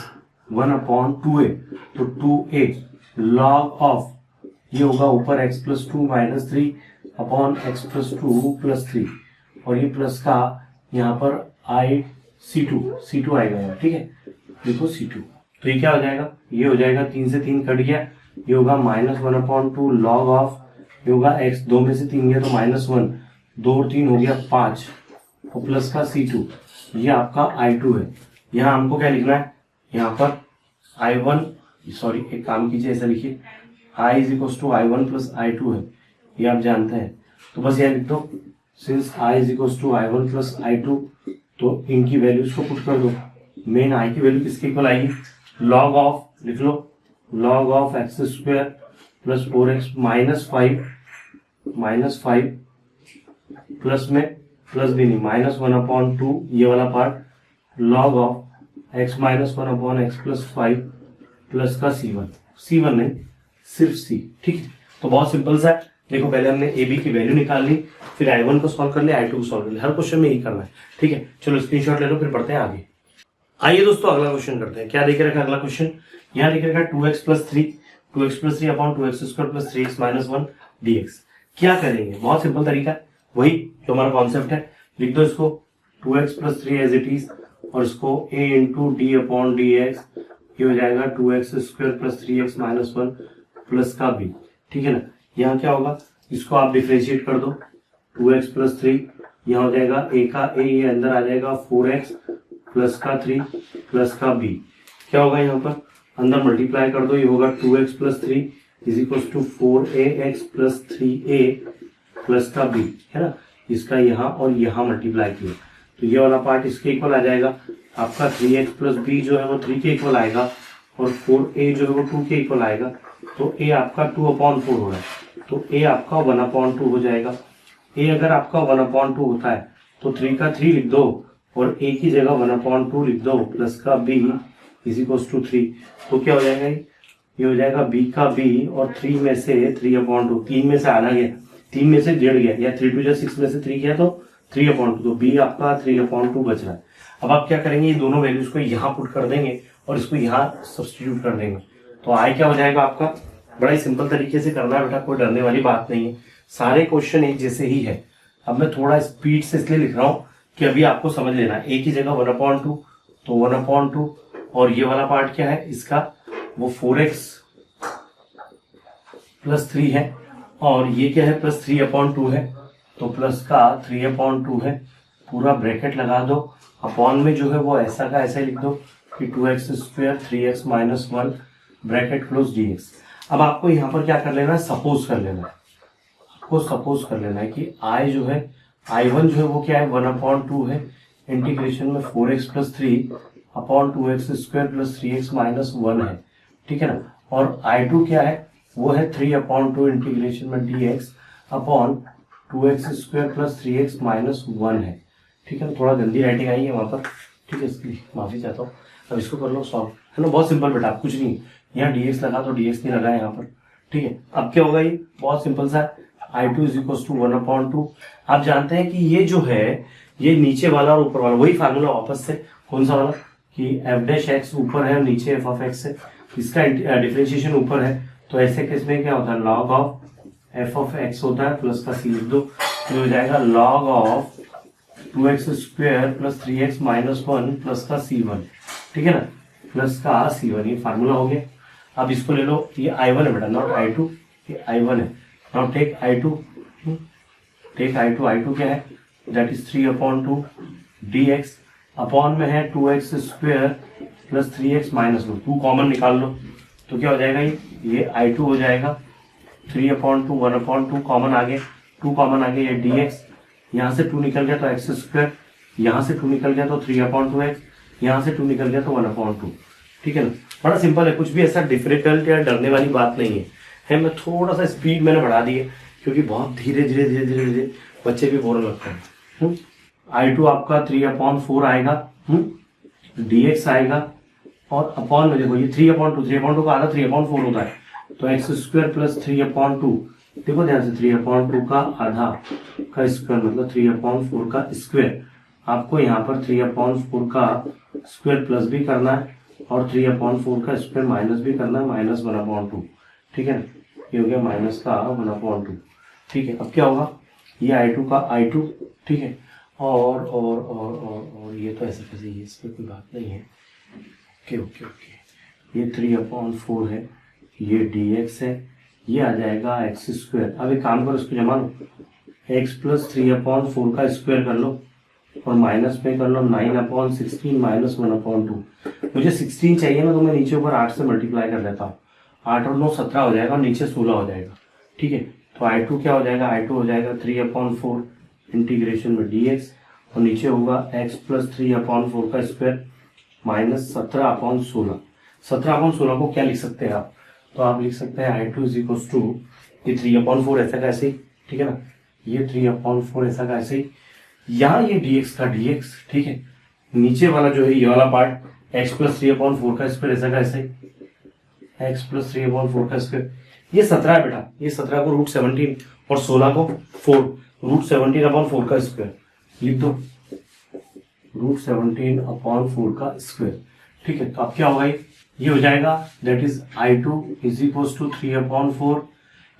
1 अपॉन 2a, तो 2a लॉग ऑफ ये होगा ऊपर x plus 2 minus 3 upon X plus 2 plus 3, और ये प्लस का यहाँ पर C2 आएगा यहाँ, ठीक है, देखो C2, तो ये क्या हो जाएगा, ये हो जाएगा 3 से 3 कट गया, ये होगा माइनस 1 अपॉन 2 लॉग ऑफ, ये होगा x, 2 में से 3 गया तो माइनस 1, 2 और 3 हो गया 5, और प्लस का C2, ये आपका I2 है। यहाँ हमको क्या लिखना है, यहाँ पर I1, सॉरी एक काम कीजिए, ऐसा लिखिए I is equal to I1 plus I2 है, ये आप जानते हैं, तो बस यहाँ लिख दो since I is equal to I1 plus I2, तो इनकी वैल्यूज को पुट कर दो, मेन I की वैल्यू किसके इक्वल आएगी, लॉग ऑफ लिख लो, log of x square plus 4x minus 5 plus में प्लस भी नहीं माइनस 1 अपॉन 2 ये वाला part, log of x minus 1 upon X plus 5 plus का C1 नहीं सिर्फ C, ठीक है। तो बहुत सिंपल सा है, देखो पहले हमने ए बी की वैल्यू निकाल ली, फिर I1 को सॉल्व कर लिया, I2 को सॉल्व कर लिया, हर क्वेश्चन में यही करना है, ठीक है। चलो स्क्रीनशॉट ले लो, फिर पढ़ते हैं आगे। आइए दोस्तों अगला क्वेश्चन करते हैं। क्या देखे रखा अगला क्वेश्चन, यहाँ देखे रखा 2x plus 3 upon 2x square plus 3x minus 1 dx। क्या करेंगे, बहुत सिंपल तरीका है, वही जो हमारा कॉन्सेप्ट है, लिख दो इसको 2x plus 3 as it is, और इसको a into D upon D x, ये हो जाएगा 2x square plus 3x minus 1 plus का b, ठीक है ना। यहाँ क्या होगा, इसको आप डिफरेंशिएट कर दो, 2x प्लस 3, यहाँ हो जाएगा a का a, ये अंदर आ जाएगा 4x प्लस का 3 प्लस का b, क्या होगा यहाँ पर अंदर मल्टीप्लाई कर दो, ये होगा 2x plus 3 is equal to 4ax plus 3a plus का b, है ना। इसका यहाँ और यहाँ मल्टीप्लाई किया, तो ये वाला पार्ट इसके इक्वल आ जाएगा, आपका 3x प्लस b जो है वो 3 के इक्वल आएगा, और 4a जो है वो 2 के इक्वल आएगा, तो a आपका 2 अपॉन 4 हो रहा है, तो a आपका 1 अपॉन 2 हो जाएगा। a अगर आपका 1 अपॉन 2 होता है तो 3 का 3 लिख दो, और a की जगह 1 अपॉन 2 लिख दो, प्लस का b इज इक्वल टू 3, तो क्या हो जाएगा, ये हो जाएगा b का b, और 3 में से 3 अपॉन 2, 3 में से आधा गया, 3 में से 1.5 गया, या 3 2 6 में से 3 गया तो 3/2, तो बी आपका 3/2 बच रहा है। अब आप क्या करेंगे, ये दोनों वैल्यूज को यहाँ पुट कर देंगे और इसको यहाँ सब्स्टिट्यूट कर देंगे, तो आई क्या हो जाएगा आपका। बड़ा ही सिंपल तरीके से करना है बेटा, कोई डरने वाली बात नहीं है, सारे क्वेश्चन एक जैसे ही है। अब मैं थोड़ा स्पीड से इसलिए लिख रहा हूँ कि अभी आपको समझ लेना है। एक ही जगह 1/2, तो 1/2, और ये वाला पार्ट क्या है इसका, वो 4x + 3 है, और ये क्या है +3/2 है, तो प्लस का 3/2 है। पूरा ब्रैकेट लगा दो, अपॉन में जो है वो ऐसा का ऐसा लिख दो कि 2x² 3x - 1 bracket close dx। अब आपको यहाँ पर क्या कर लेना है, सपोज कर लेना है, आपको सपोज कर लेना है कि i जो है i1 जो है वो क्या है 1/2 है, इंटीग्रेशन में 4x + 3/2x² + 3x - 1 है, ठीक है ना। और i2 क्या है, वो है 3/2 इंटीग्रेशन में dx अपॉन 2x² + 3x - 1 है, ठीक है ना। थोड़ा गंदी राइटिंग आई है वहां पर, ठीक है, इसकी माफी चाहता हूँ। अब इसको कर लो सॉल्व, है ना, बहुत सिंपल बेटा, कुछ नहीं, यहाँ dx लगा तो dx नहीं लगा है यहाँ पर, ठीक है। अब क्या होगा, ये बहुत सिंपल सा है, i2 = 1/2। आप जानते हैं कि ये जो है ये नीचे वाला और ऊपर वाला वही फार्मूला वापस से, कौन सा वाला कि f' ऊपर है और नीचे f(x) है, इसका डिफरेंशिएशन ऊपर है, तो ऐसे केस में क्या होता है log ऑफ f(x) होता है, प्लस का c लिख दो, तो हो जाएगा log of 2x² + 3x - 1 plus का c1, ठीक है ना, प्लस का c1, ये फार्मूला हो गया। अब इसको ले लो, ये i1 है बेटा, नॉट i2, ये i1 है। नाउ टेक i2, i2 क्या है, दैट इज 3/2 dx, अपॉन में है 2x² + 3x - 1, 2 कॉमन निकाल लो, तो क्या हो जाएगा, ये i2 हो जाएगा 3/2 1/2 कॉमन आ गए, 2 कॉमन आ गए, ये dx, यहाँ से 2 निकल गया तो x², यहाँ से 2 निकल गया तो 3/2x, यहाँ से 2 निकल गया तो 1/2, ठीक है ना। बड़ा सिंपल है, कुछ भी ऐसा डिफिकल्ट या डरने वाली बात नहीं है। मैं थोड़ा सा स्पीड मैंने बढ़ा दी है क्योंकि बहुत धीरे धीरे बच्चे भी बोर लगते हैं। i2 आपका 3/4 आएगा, dx आएगा, और अपॉन में देखो ये 3/2 का आधा 3/4 होता है, तो x² + 3/2, देखो ध्यान से 3/2 का आधा का स्क्वायर मतलब 3/4 का स्क्वायर। आपको यहाँ पर 3/4 का स्क्वायर प्लस भी करना है और 3/4 का स्क्वायर माइनस भी करना है, -1/2, ठीक है ना, ये हो गया माइनस का 1/2, ठीक है। अब क्या होगा, ये i2 का i2, ठीक है, और ये तो ऐसे कैसे, ये इसमें कोई बात नहीं है, ओके, ये 3/4 है, ये dx है, ये आ जाएगा x²। अब एक काम करो, इसको जमा लो, x + 3/4 का स्क्वायर कर लो और माइनस में कर लो 9/16 - 1/2। मुझे 16 चाहिए ना, तो मैं नीचे ऊपर 8 से मल्टीप्लाई कर लेता हूँ, 8 और 9 17 हो जाएगा, और नीचे 16 हो जाएगा, ठीक है। तो i2 क्या हो जाएगा, i2 हो जाएगा 3/4 इंटीग्रेशन में dx, और नीचे होगा x + 3/4 का स्क्वायर माइनस 17/16। 17/16 को क्या लिख सकते हैं आप, तो आप लिख सकते हैं i2 = ये 3/4 ऐसा का ऐसे ही, ठीक है ना, ये 3/4 ऐसा का ऐसे ही, यहाँ ये dx का dx, ठीक है, नीचे वाला जो है ये वाला पार्ट x + 3/4 का स्क्वायर ऐसा का ऐसे ही, x + 3/4 का स्क्वायर, ये 17 है बेटा, ये 17 को √17 और 16 को 4, √17/4 का स्क्वायर लिख दो, √17/4 का स्क्वायर, ठीक है। तो अब क्या होगा, ये हो जाएगा, दैट इज i2 = 3/4,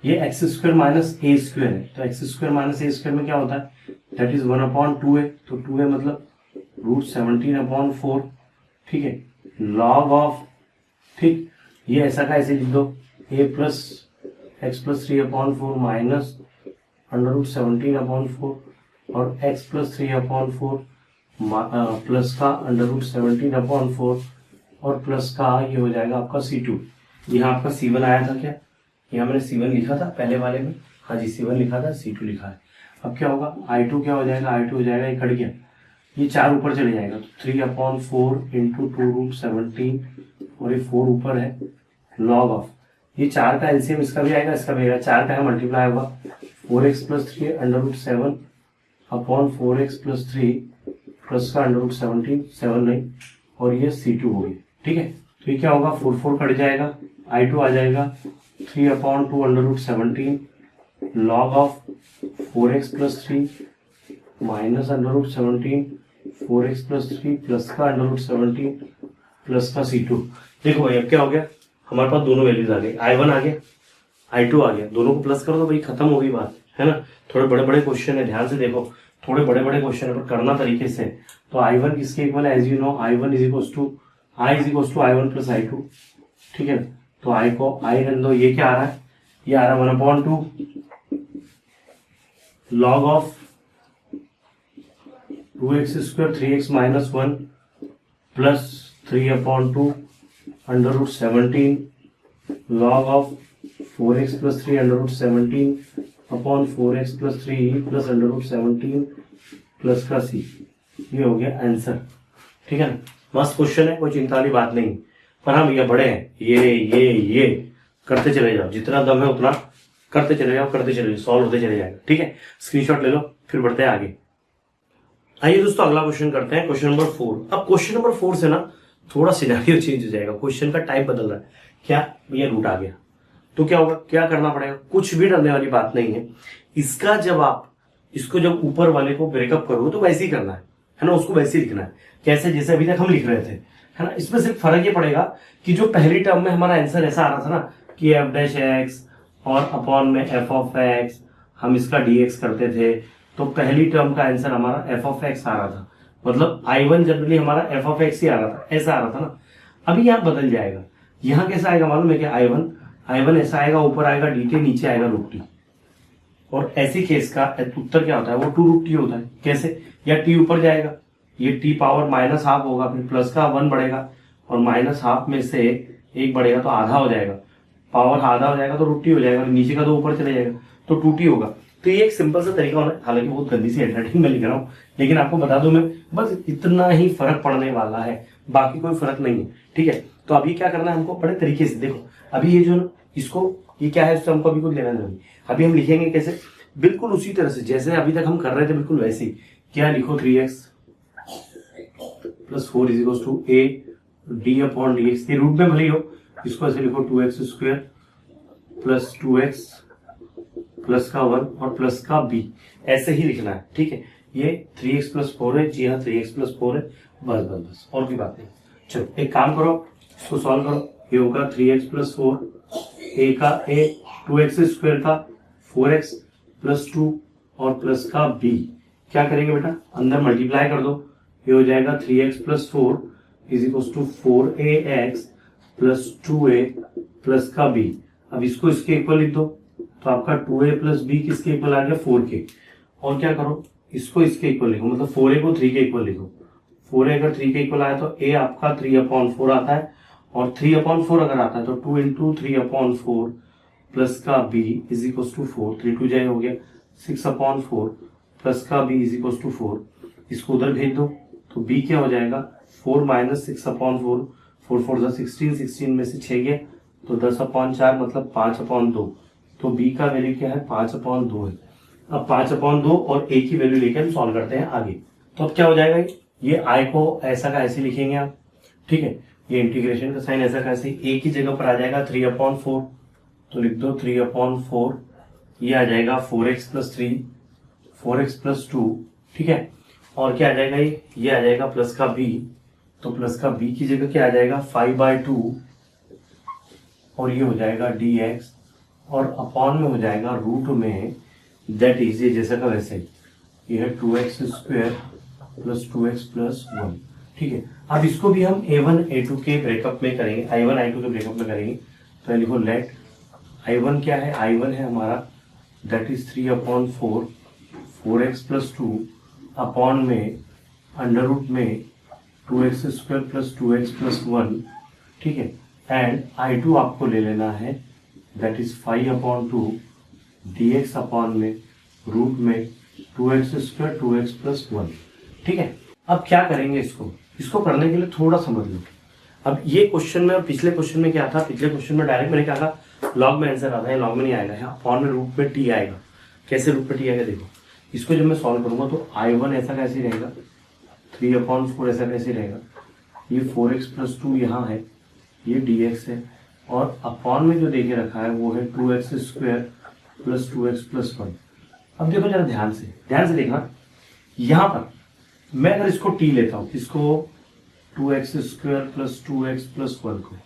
ये x² - a² है, तो x² - a² में क्या होता है, दैट इज 1/2 है, तो 2 है मतलब √17/4, ठीक है, log ऑफ, ठीक, ये ऐसा का ऐसे लिख दो, a + x + 3/4 माइनस √17/4 और x + 3/4 प्लस का √17/4 और प्लस का ये हो जाएगा आपका c2। यहाँ आपका c1 आया था क्या, यहाँ मैंने c1 लिखा था पहले वाले में, हाँ जी c1 लिखा था, c2 लिखा है। अब क्या होगा, i2 क्या हो जाएगा, i2 हो जाएगा, ये कट गया, ये 4 ऊपर चले जाएगा, तो 3/4 × 2√17 और ये 4 ऊपर है, log ऑफ, ये 4 का एलसीएम इसका भी आएगा, इसका भी आएगा, 4 का मल्टीप्लाई होगा 4x + 3 √7 अपॉन 4x + 3 प्लस का √17, 7 नहीं, और ये c2 होगी, ठीक है। तो ये क्या होगा, 4 4 कट जाएगा, i2 आ जाएगा 3/2 √17 log of 4x plus 3 minus under root 17 4x plus 3 plus का अंडर रूट 17 प्लस का C2। देखो भाई अब क्या हो गया, हमारे पास दोनों वैल्यूज आ गई, I1 आ गया I2 आ गया, दोनों को प्लस करो तो भाई खत्म हो गई बात, है ना। थोड़े बड़े बड़े क्वेश्चन है, ध्यान से देखो, थोड़े बड़े बड़े क्वेश्चन है पर करना तरीके से। तो I1 किसके इक्वल है, as you know I1 is equal to I1 plus I2, ठीक है। तो I को I रन दो, ये क्या आ रहा है, ये आ रहा है 1/2 log of 2x square 3x minus 1 plus 3/2 under root 17 log of 4x plus 3 under root 17 upon 4x plus 3 plus under root 17 plus का C। ये हो गया आंसर, ठीक है ना। मस्त क्वेश्चन है, कोई चिंता वाली बात नहीं। पर हम ये बड़े हैं, ये करते चले जाओ, जितना दम है उतना करते चले जाओ, करते चले जाओ, सॉल्व होते चले जाएगा, ठीक है। स्क्रीनशॉट ले लो, फिर बढ़ते हैं आगे। आइए दोस्तों अगला क्वेश्चन करते हैं, क्वेश्चन नंबर 4। अब क्वेश्चन नंबर 4 से ना थोड़ा सिनेरियो चेंज हो जाएगा, क्वेश्चन का टाइप बदल रहा है। क्या ये रूट आ गया तो क्या होगा, क्या करना पड़ेगा, कुछ भी डरने वाली बात नहीं है। इसका जब आप इसको जब ऊपर वाले को ब्रेकअप करो तो वैसे ही करना है ना, उसको वैसे ही लिखना है, कैसे जैसे अभी तक हम लिख रहे थे, है ना। इसमें सिर्फ फर्क ये पड़ेगा कि जो पहली टर्म में हमारा आंसर ऐसा आ रहा था ना कि एफ डैश एक्स और अपॉन में एफ ऑफ एक्स, हम इसका dx करते थे, तो पहली टर्म का आंसर हमारा एफ ऑफ एक्स आ रहा था, मतलब I1 जनरली हमारा एफ ऑफ एक्स ही आ रहा था, ऐसा आ रहा था ना। अभी यहाँ बदल जाएगा, यहाँ कैसा आएगा मालूम है क्या, I1 ऐसा आएगा, ऊपर आएगा dt, नीचे आएगा रूट टी। और ऐसी केस का उत्तर क्या होता है, वो 2 रूट टी होता है। कैसे, या टी ऊपर जाएगा, ये टी पावर माइनस हाफ होगा, फिर प्लस का 1 बढ़ेगा और माइनस हाफ में से 1 बढ़ेगा तो आधा हो जाएगा, पावर आधा हो जाएगा तो रूट टी हो जाएगा, नीचे का तो ऊपर चले जाएगा तो 2t होगा। तो ये एक सिंपल सा तरीका होना है, हालांकि बहुत गंदी सी हैंडराइटिंग में लिख रहा हूँ, लेकिन आपको बता दूं मैं, बस इतना ही फर्क पड़ने वाला है, बाकी कोई फर्क नहीं है, ठीक है। तो अभी क्या करना है हमको बड़े तरीके से, देखो अभी ये जो इसको ये क्या है, उससे हमको अभी कुछ लेना नहीं। अभी हम लिखेंगे कैसे, बिल्कुल उसी तरह से जैसे अभी तक हम कर रहे थे, बिल्कुल वैसे ही। क्या लिखो, 3x plus 4 is equal to a d upon dx, ये रूट में भले ही हो, इसको ऐसे लिखो 2x square plus 2x plus का 1 और प्लस का b, ऐसे ही लिखना है, ठीक है। ये 3x प्लस 4 है, जी हाँ 3x प्लस 4 है, बस बस बस, और कोई बात नहीं। चलो एक काम करो, इसको सॉल्व करो, ये होगा 3x प्लस 4, a का a 2x स्क्वायर का 4x प्लस 2 और प्लस का b। क्या करेंगे बेटा, अंदर मल्टीप्लाई कर दो, ये हो जाएगा 3x plus 4 is equal to 4ax plus 2a plus का b। अब इसको इसके इक्वल लिख दो, तो आपका 2a प्लस b किसके इक्वल आ गया, 4k। और क्या करो, इसको इसके इक्वल लिखो, मतलब 4a को 3 के इक्वल लिखो। 4a अगर 3 के इक्वल आया तो a आपका 3/4 आता है, और 3/4 अगर आता है तो 2 इंटू 3/4 प्लस का b इज इक्वल टू 4, 3 2 जाए हो गया 6/4 प्लस का b इज इक्वल टू 4। इसको उधर भेज दो तो b क्या हो जाएगा, 4 माइनस 6/4, 4 4 16, 16 में से 6 गया तो 10/4 मतलब 5/2। तो b का वैल्यू क्या है, 5/2 है। अब 5/2 और a की वैल्यू लेके हम सॉल्व करते हैं आगे। तो अब क्या हो जाएगा, ये i को ऐसा का ऐसे लिखेंगे आप, ठीक है। ये इंटीग्रेशन का साइन ऐसा का ऐसे, a की जगह पर आ जाएगा 3/4, तो लिख दो 3/4, ये आ जाएगा 4x प्लस 3, 4x प्लस 2, ठीक है। और क्या आ जाएगा, ये आ जाएगा प्लस का b, तो प्लस का b की जगह क्या आ जाएगा 5/2, और ये हो जाएगा dx, और अपॉन में हो जाएगा रूट में, दैट इज ये जैसा का वैसे, ये है 2x square plus 2x plus 1, ठीक है। अब इसको भी हम a1 a2 के ब्रेकअप में करेंगे, i1 i2 के ब्रेकअप में करेंगे। तो लिखो लेट i1 क्या है, i1 है हमारा that is 3/4 4x plus 2 upon में अंडर रूट में 2x square plus 2x plus 1, ठीक है। एंड i2 आपको ले लेना है दैट इज 5/2 dx अपॉन में रूट में 2x स्क्वायर 2x प्लस 1, ठीक है। अब क्या करेंगे, इसको करने के लिए थोड़ा समझ लो। अब ये क्वेश्चन में और पिछले क्वेश्चन में क्या था, पिछले क्वेश्चन में डायरेक्ट मैंने कहा था लॉग में आंसर आता है, लॉग में नहीं आएगा, यहाँ अपॉन में रूट में टी आएगा। कैसे रूट में टी आएगा, देखो इसको जब मैं सॉल्व करूंगा तो i1 ऐसा कैसे रहेगा, 3/4 ऐसा कैसे रहेगा, ये 4x प्लस 2 यहाँ है, ये dx है, और अपॉन में जो देके रखा है वो है 2x square plus 2x plus 1। अब देखो जरा ध्यान से देखना, यहां पर मैं अगर इसको t लेता हूं, इसको 2x square plus 2x plus 1 को,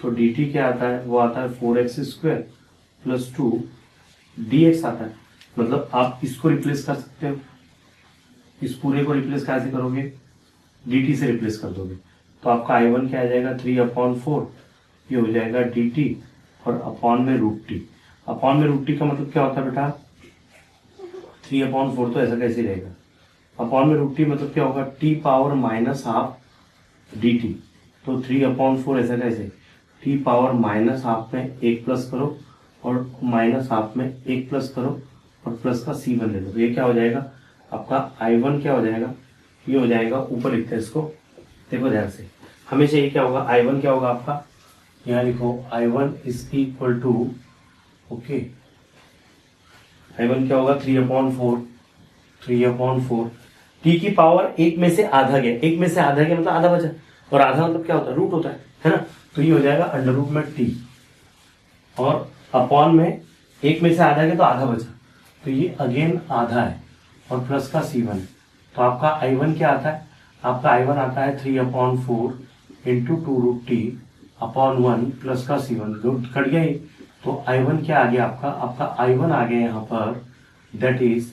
तो dt क्या आता है, वो आता है 4x स्क्वायर प्लस 2 dx आता है। मतलब आप इसको रिप्लेस कर सकते हो, इस पूरे को रिप्लेस कैसे करोगे, dt से रिप्लेस कर दोगे, तो आपका I1 क्या आ जाएगा 3/4, ये हो जाएगा dt और अपॉन में रूट टी। अपॉन में रूट टी का मतलब क्या होता है बेटा, 3/4 तो ऐसा कैसे रहेगा, अपॉन में रूट टी मतलब क्या होगा, t power minus half dt। तो 3/4 ऐसा कैसे, t पावर माइनस हाफ में 1 प्लस करो और माइनस हाफ में 1 प्लस करो और प्लस का c1 ले लो, तो ये क्या हो जाएगा आपका I1 क्या हो जाएगा, ये हो जाएगा, ऊपर लिखते हैं इसको, देखो ध्यान से, हमेशा ये क्या होगा, I1 क्या होगा आपका, यहाँ लिखो I1 is equal to, okay, I1 क्या होगा 3/4 t की पावर 1 में से आधा गया, 1 में से आधा गया मतलब आधा बचा, और आधा मतलब क्या होता है, रूट होता है ना, तो ये हो जाएगा अंडर रूट में t और अपॉन में 1 में से आधा गया तो आधा बचा, तो ये अगेन आधा है और प्लस का c1 है। तो आपका I1 क्या आता है, आपका I1 आता है 3/4 into 2 root t upon 1 plus का c1, रूट कट गया ही, तो I1 क्या आ गया आपका I1 आ गया यहाँ पर, दैट इज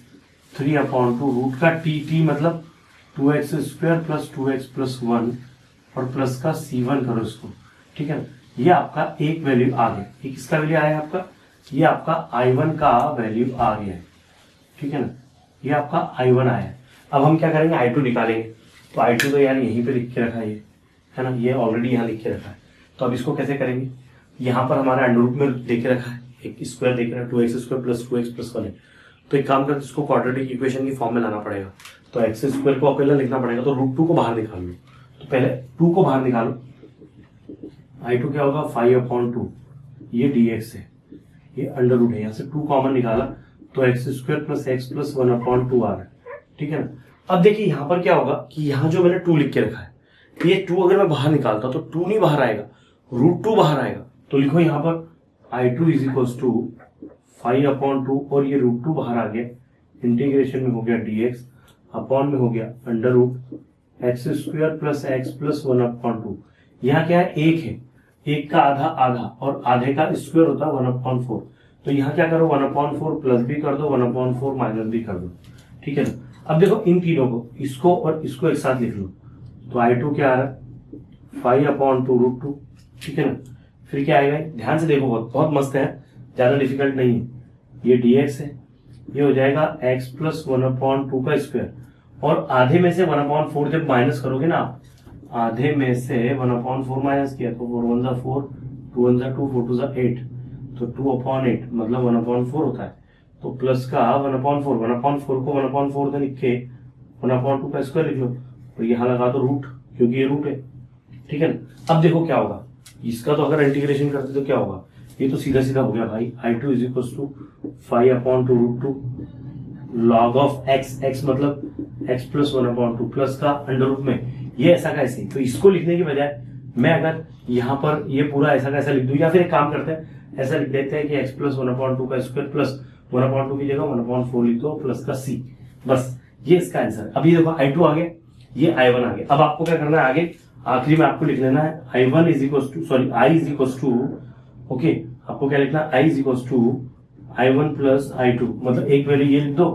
3/2 रूट का t मतलब 2x square plus 2x plus 1 और प्लस का c1 करो इसको, ठीक है ना, ये आपका एक वैल्यू आ गया, एक इसका वैल्यू आया आपका, ये आपका I1 का वैल्यू आ गया है, ठीक है ना, ये आपका I1 आया है। अब हम क्या करेंगे, I2 निकालेंगे, तो I2 तो यार यहीं पे लिख के रखा है ना, ये ऑलरेडी यहाँ लिख के रखा है, तो अब इसको कैसे करेंगे, यहाँ पर हमारा अंडर रूट में दे के रखा है, एक स्क्वायर दे के रखा है, 2x square plus 2x plus 1 है, तो एक काम करते इसको क्वाड्रेटिक इक्वेशन की फॉर्म में लाना पड़ेगा, तो एक्स स्क्वायर को पहले लिखना पड़ेगा, तो रूट 2 को बाहर निकाल लो, तो पहले 2 को बाहर निकालो, I2 क्या होगा 5/2, ये dx है, ये अंडर रूट है, यहाँ से 2 कॉमन निकाला तो x square plus x plus 1/2 आ रहा है, ठीक है ना। अब देखिए यहाँ पर क्या होगा कि यहाँ जो मैंने 2 लिख के रखा है, ये 2 अगर मैं बाहर निकालता तो 2 नहीं बाहर आएगा, रूट 2 बाहर आएगा, तो लिखो यहाँ पर I2 इज इक्वल टू 5/2 और ये रूट 2 बाहर आ गया, इंटीग्रेशन में हो गया dx अपॉन में हो गया under root x square plus x plus 1/2। यहाँ क्या है, एक है, एक का आधा आधा और आधे का स्क्वायर होता है 1/4, तो यहाँ क्या करो 1/4 प्लस भी कर दो, 1/4 माइनस भी कर दो, ठीक है ना। अब देखो इन तीनों को, इसको और इसको एक साथ लिख लो, तो I2 क्या आ रहा है 5/2 रूट 2, ठीक है ना। फिर क्या आएगा, ध्यान से देखो, बहुत मस्त है, ज्यादा डिफिकल्ट नहीं है, ये dx है, ये हो जाएगा x प्लस 1/2 का स्क्वायर, और आधे में से 1/4 जब माइनस करोगे ना आप, आधे में से 1/4 माइनस किया तो 4 1 4, 2 1 2, 4 2 8, तो 2/8 मतलब 1/4 होता है, तो प्लस का 1/4 को 1/4 से लिख के 1/2 का स्क्वायर लिख लो, और यहाँ लगा दो रूट, क्योंकि ये रूट है, ठीक है ना। अब देखो क्या होगा, इसका तो अगर इंटीग्रेशन करते तो क्या होगा, ये तो सीधा सीधा हो गया भाई, I2 is equal to 5/2 root 2 log of x मतलब x प्लस 1/2 प्लस का अंडर रूट में, ये ऐसा कैसे, तो इसको लिखने की बजाय मैं अगर यहाँ पर ये पूरा ऐसा कैसा लिख दूं, या फिर एक काम करते हैं ऐसा लिख देते हैं कि x प्लस 1/2 का स्क्वायर प्लस 1/2 की जगह 1/4 लिख दो प्लस का c, बस ये इसका आंसर। अभी देखो I2 आ गया, ये I1 आ गया, अब आपको क्या करना है आगे, आखिरी में आपको लिख लेना है I1 is equal to, sorry I is equal to, okay, आपको क्या लिखना है I is equal to I1 plus I2, मतलब एक वैल्यू ये लिख दो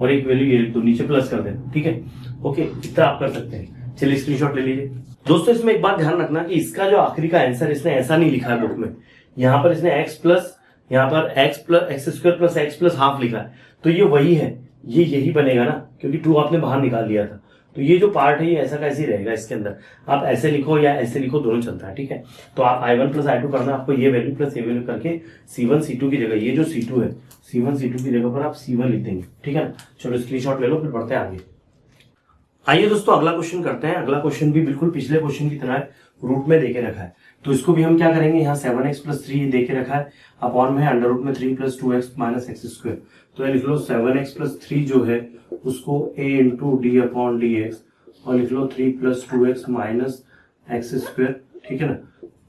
और एक वैल्यू ये लिख दो, नीचे प्लस कर देना, ठीक है, ओके, इतना आप कर सकते हैं। चलिए स्क्रीनशॉट ले लीजिए दोस्तों। इसमें एक बात ध्यान रखना कि इसका जो आखिरी का आंसर इसने ऐसा नहीं लिखा है बुक में, यहाँ पर इसने x प्लस, यहाँ पर x square plus x plus half लिखा है, तो ये वही है, ये यही बनेगा ना, क्योंकि 2 आपने बाहर निकाल लिया था, तो ये जो पार्ट है ये ऐसा कैसे रहेगा, इसके अंदर आप ऐसे लिखो या ऐसे लिखो, दोनों चलता है, ठीक है। तो आप I1 प्लस I2 करना, आपको ये वैल्यू प्लस ये वैल्यू करके C1 C2 की जगह, ये जो C2 है C1 C2 की जगह पर आप C1 लिख देंगे, ठीक है ना। चलो स्क्रीनशॉट ले लो, फिर बढ़ते हैं आगे। आइए दोस्तों अगला क्वेश्चन करते हैं। अगला क्वेश्चन भी बिल्कुल पिछले क्वेश्चन की तरह रूट में देके रखा है, तो इसको भी हम क्या करेंगे, यहाँ 7x प्लस 3 देके रखा है, अपॉन में अंडर रूट में 3 plus 2x minus x square, तो ये लिख लो 7x प्लस 3 जो है उसको a into D upon D x, और लिख लो 3 plus 2x minus x square, ठीक है ना,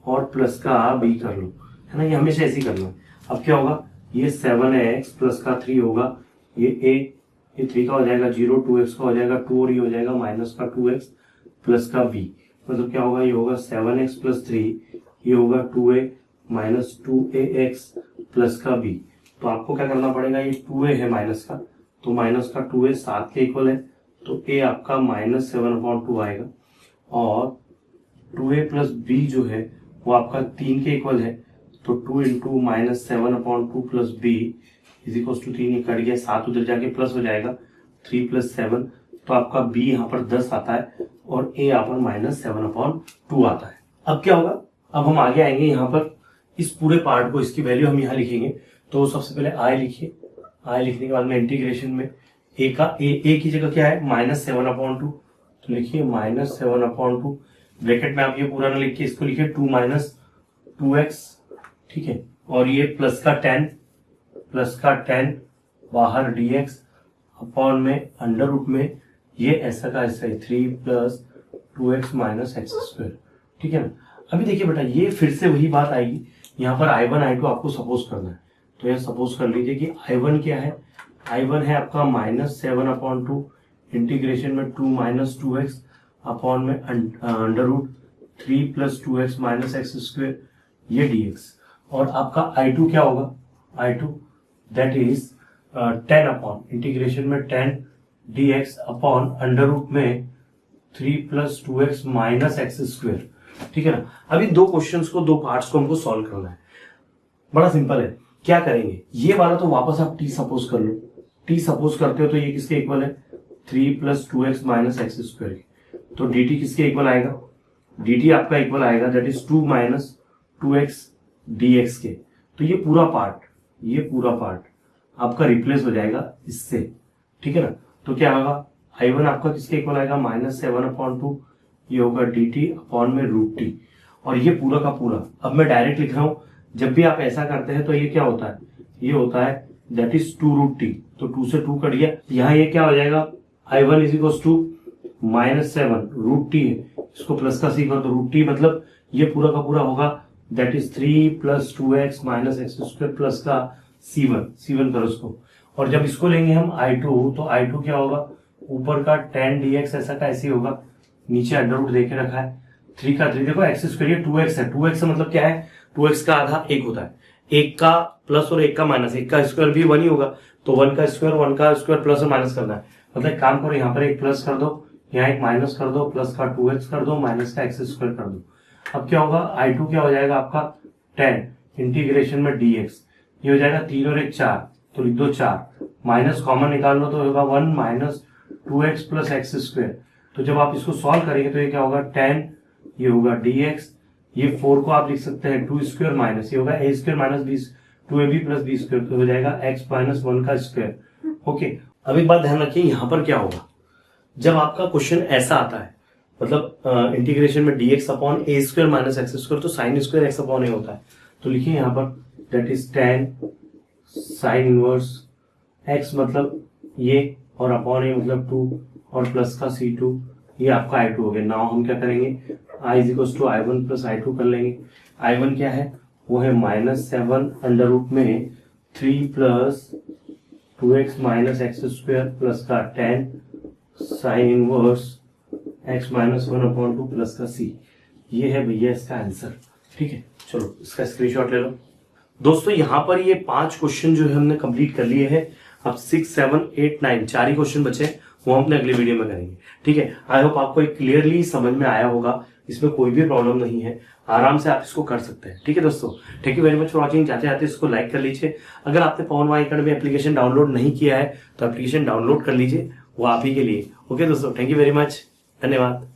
और प्लस का b कर लो, है ना, ये हमेशा ऐसे ही करना है। अब क्या होगा, ये 7x प्लस का 3 होगा, ये 3 का हो जाएगा 0, 2x का हो जाएगा 2 और ये हो जाएगा माइनस का 2x प्लस का b। मतलब क्या होगा, ये होगा 7x प्लस 3, ये होगा 2a माइनस 2ax प्लस का b। तो आपको क्या करना पड़ेगा, ये 2a है माइनस का, तो माइनस का 2a 7 के इक्वल है, तो a आपका -7/2 आएगा, और 2a प्लस b जो है वो आपका 3 के इक्वल है, तो 2 into -7/2 plus b is equal to 3, ये कट गया, 7 उधर जाके प्लस हो जाएगा, 3 प्लस 7, तो आपका b यहाँ पर 10 आता है और a यहाँ पर -7/2 आता है। अब क्या होगा, अब हम आगे आएंगे यहाँ पर इस पूरे पार्ट को, इसकी वैल्यू हम यहाँ लिखेंगे। तो सबसे पहले i लिखिए, i लिखने के बाद में इंटीग्रेशन में a का a की जगह क्या है -7/2, तो लिखिए -7/2, ब्रैकेट में आप ये पूरा ना लिख के इसको लिखिए 2 - 2x, ठीक है, और ये प्लस का 10 बाहर dx अपॉन में अंडर रूट में ये ऐसा का ऐसा है 3 + 2x - x², ठीक है ना। अभी देखिए बेटा, ये फिर से वही बात आएगी, यहाँ पर I1 I2 आपको सपोज करना है, तो ये सपोज कर लीजिए कि I1 क्या है, I1 है आपका -7/2 इंटीग्रेशन में 2 - 2x अपॉन में अंडर रूट 3 + 2x - x², ये dx, और आपका I2 क्या होगा, I2 that is 10 upon integration में 10 dx अपॉन अंडर रूट में 3 + 2x - x², ठीक है ना। अभी दो क्वेश्चंस को, दो पार्ट्स को हमको सॉल्व करना है, बड़ा सिंपल है। क्या करेंगे, ये वाला तो वापस आप t सपोज कर लो, t सपोज करते हो तो ये किसके इक्वल है 3 + 2x - x², तो dt किसके इक्वल आएगा, dt आपका इक्वल आएगा दैट इज 2 - 2x dx के। तो ये पूरा पार्ट आपका रिप्लेस हो जाएगा इससे, ठीक है ना। तो क्या होगा, I1 आपका किसके इक्वल आएगा -7/2, ये होगा dt अपॉन में √t, और ये पूरा का पूरा अब मैं डायरेक्ट लिख रहा हूं। जब भी आप ऐसा करते हैं तो ये क्या होता है, ये होता है दैट इज 2√t, तो 2 से 2 कट गया, यहाँ ये क्या हो जाएगा I1 is equal to -7 √t है, इसको प्लस का सी कर दो, √t मतलब ये पूरा का पूरा होगा that is 3 + 2x - x² plus का C1 करो उसको, और जब इसको लेंगे हम I2, तो I2 क्या होगा, ऊपर का 10 dx ऐसा का ऐसे होगा, नीचे अंडर रूट देके रखा है, 3 का 3 देखो x², ये 2x है, 2x मतलब क्या है, 2x का आधा 1 होता है, 1 का प्लस और 1 का माइनस, 1 का स्क्वायर भी 1 ही होगा, तो 1 का स्क्वायर प्लस और माइनस करना है। मतलब काम करो, यहाँ पर एक प्लस कर दो, यहाँ एक माइनस कर दो, प्लस का 2x कर दो, माइनस का x² कर दो। अब क्या होगा, I2 क्या हो जाएगा आपका 10 इंटीग्रेशन में dx, ये हो जाएगा 3 और 1 4, तो लिख दो 4, माइनस कॉमन निकाल लो तो होगा 1 - 2x + x²। तो जब आप इसको सॉल्व करेंगे तो ये क्या होगा 10, ये होगा dx, ये 4 को आप लिख सकते हैं 2² माइनस, ये होगा a² - b 2ab + b², तो हो जाएगा x - 1 का स्क्वायर। ओके, अब एक बात ध्यान रखिए, यहाँ पर क्या होगा, जब आपका क्वेश्चन ऐसा आता है, मतलब इंटीग्रेशन में dx अपॉन a² - x², तो sin² x अपॉन a होता है, तो लिखिए यहाँ पर that is 10 sin inverse x मतलब ये, और अपॉन a मतलब 2, और प्लस का C2, ये आपका I2 हो गया। नाउ हम क्या करेंगे, I = I1 + I2 कर लेंगे। I1 क्या है, वो है -7 अंडर रूट में 3 + 2x - x² प्लस का 10 sin इनवर्स x - 1/2 प्लस का C। ये है भैया इसका आंसर, ठीक है। चलो इसका स्क्रीनशॉट ले लो। दोस्तों यहाँ पर ये 5 क्वेश्चन जो है हमने कंप्लीट कर लिए हैं। अब 6, 7, 8, 9 4 ही क्वेश्चन बचे हैं, वो हम अपने अगले वीडियो में करेंगे, ठीक है। आई होप आपको एक क्लियरली समझ में आया होगा, इसमें कोई भी प्रॉब्लम नहीं है, आराम से आप इसको कर सकते हैं, ठीक है दोस्तों। Thank you very much for watching. जाते जाते इसको लाइक कर लीजिए। अगर आपने पवन वाई अकेडमी एप्लीकेशन डाउनलोड नहीं किया है तो एप्लीकेशन डाउनलोड कर लीजिए, वो आप ही के लिए। ओके दोस्तों, थैंक यू वेरी मच, धन्यवाद।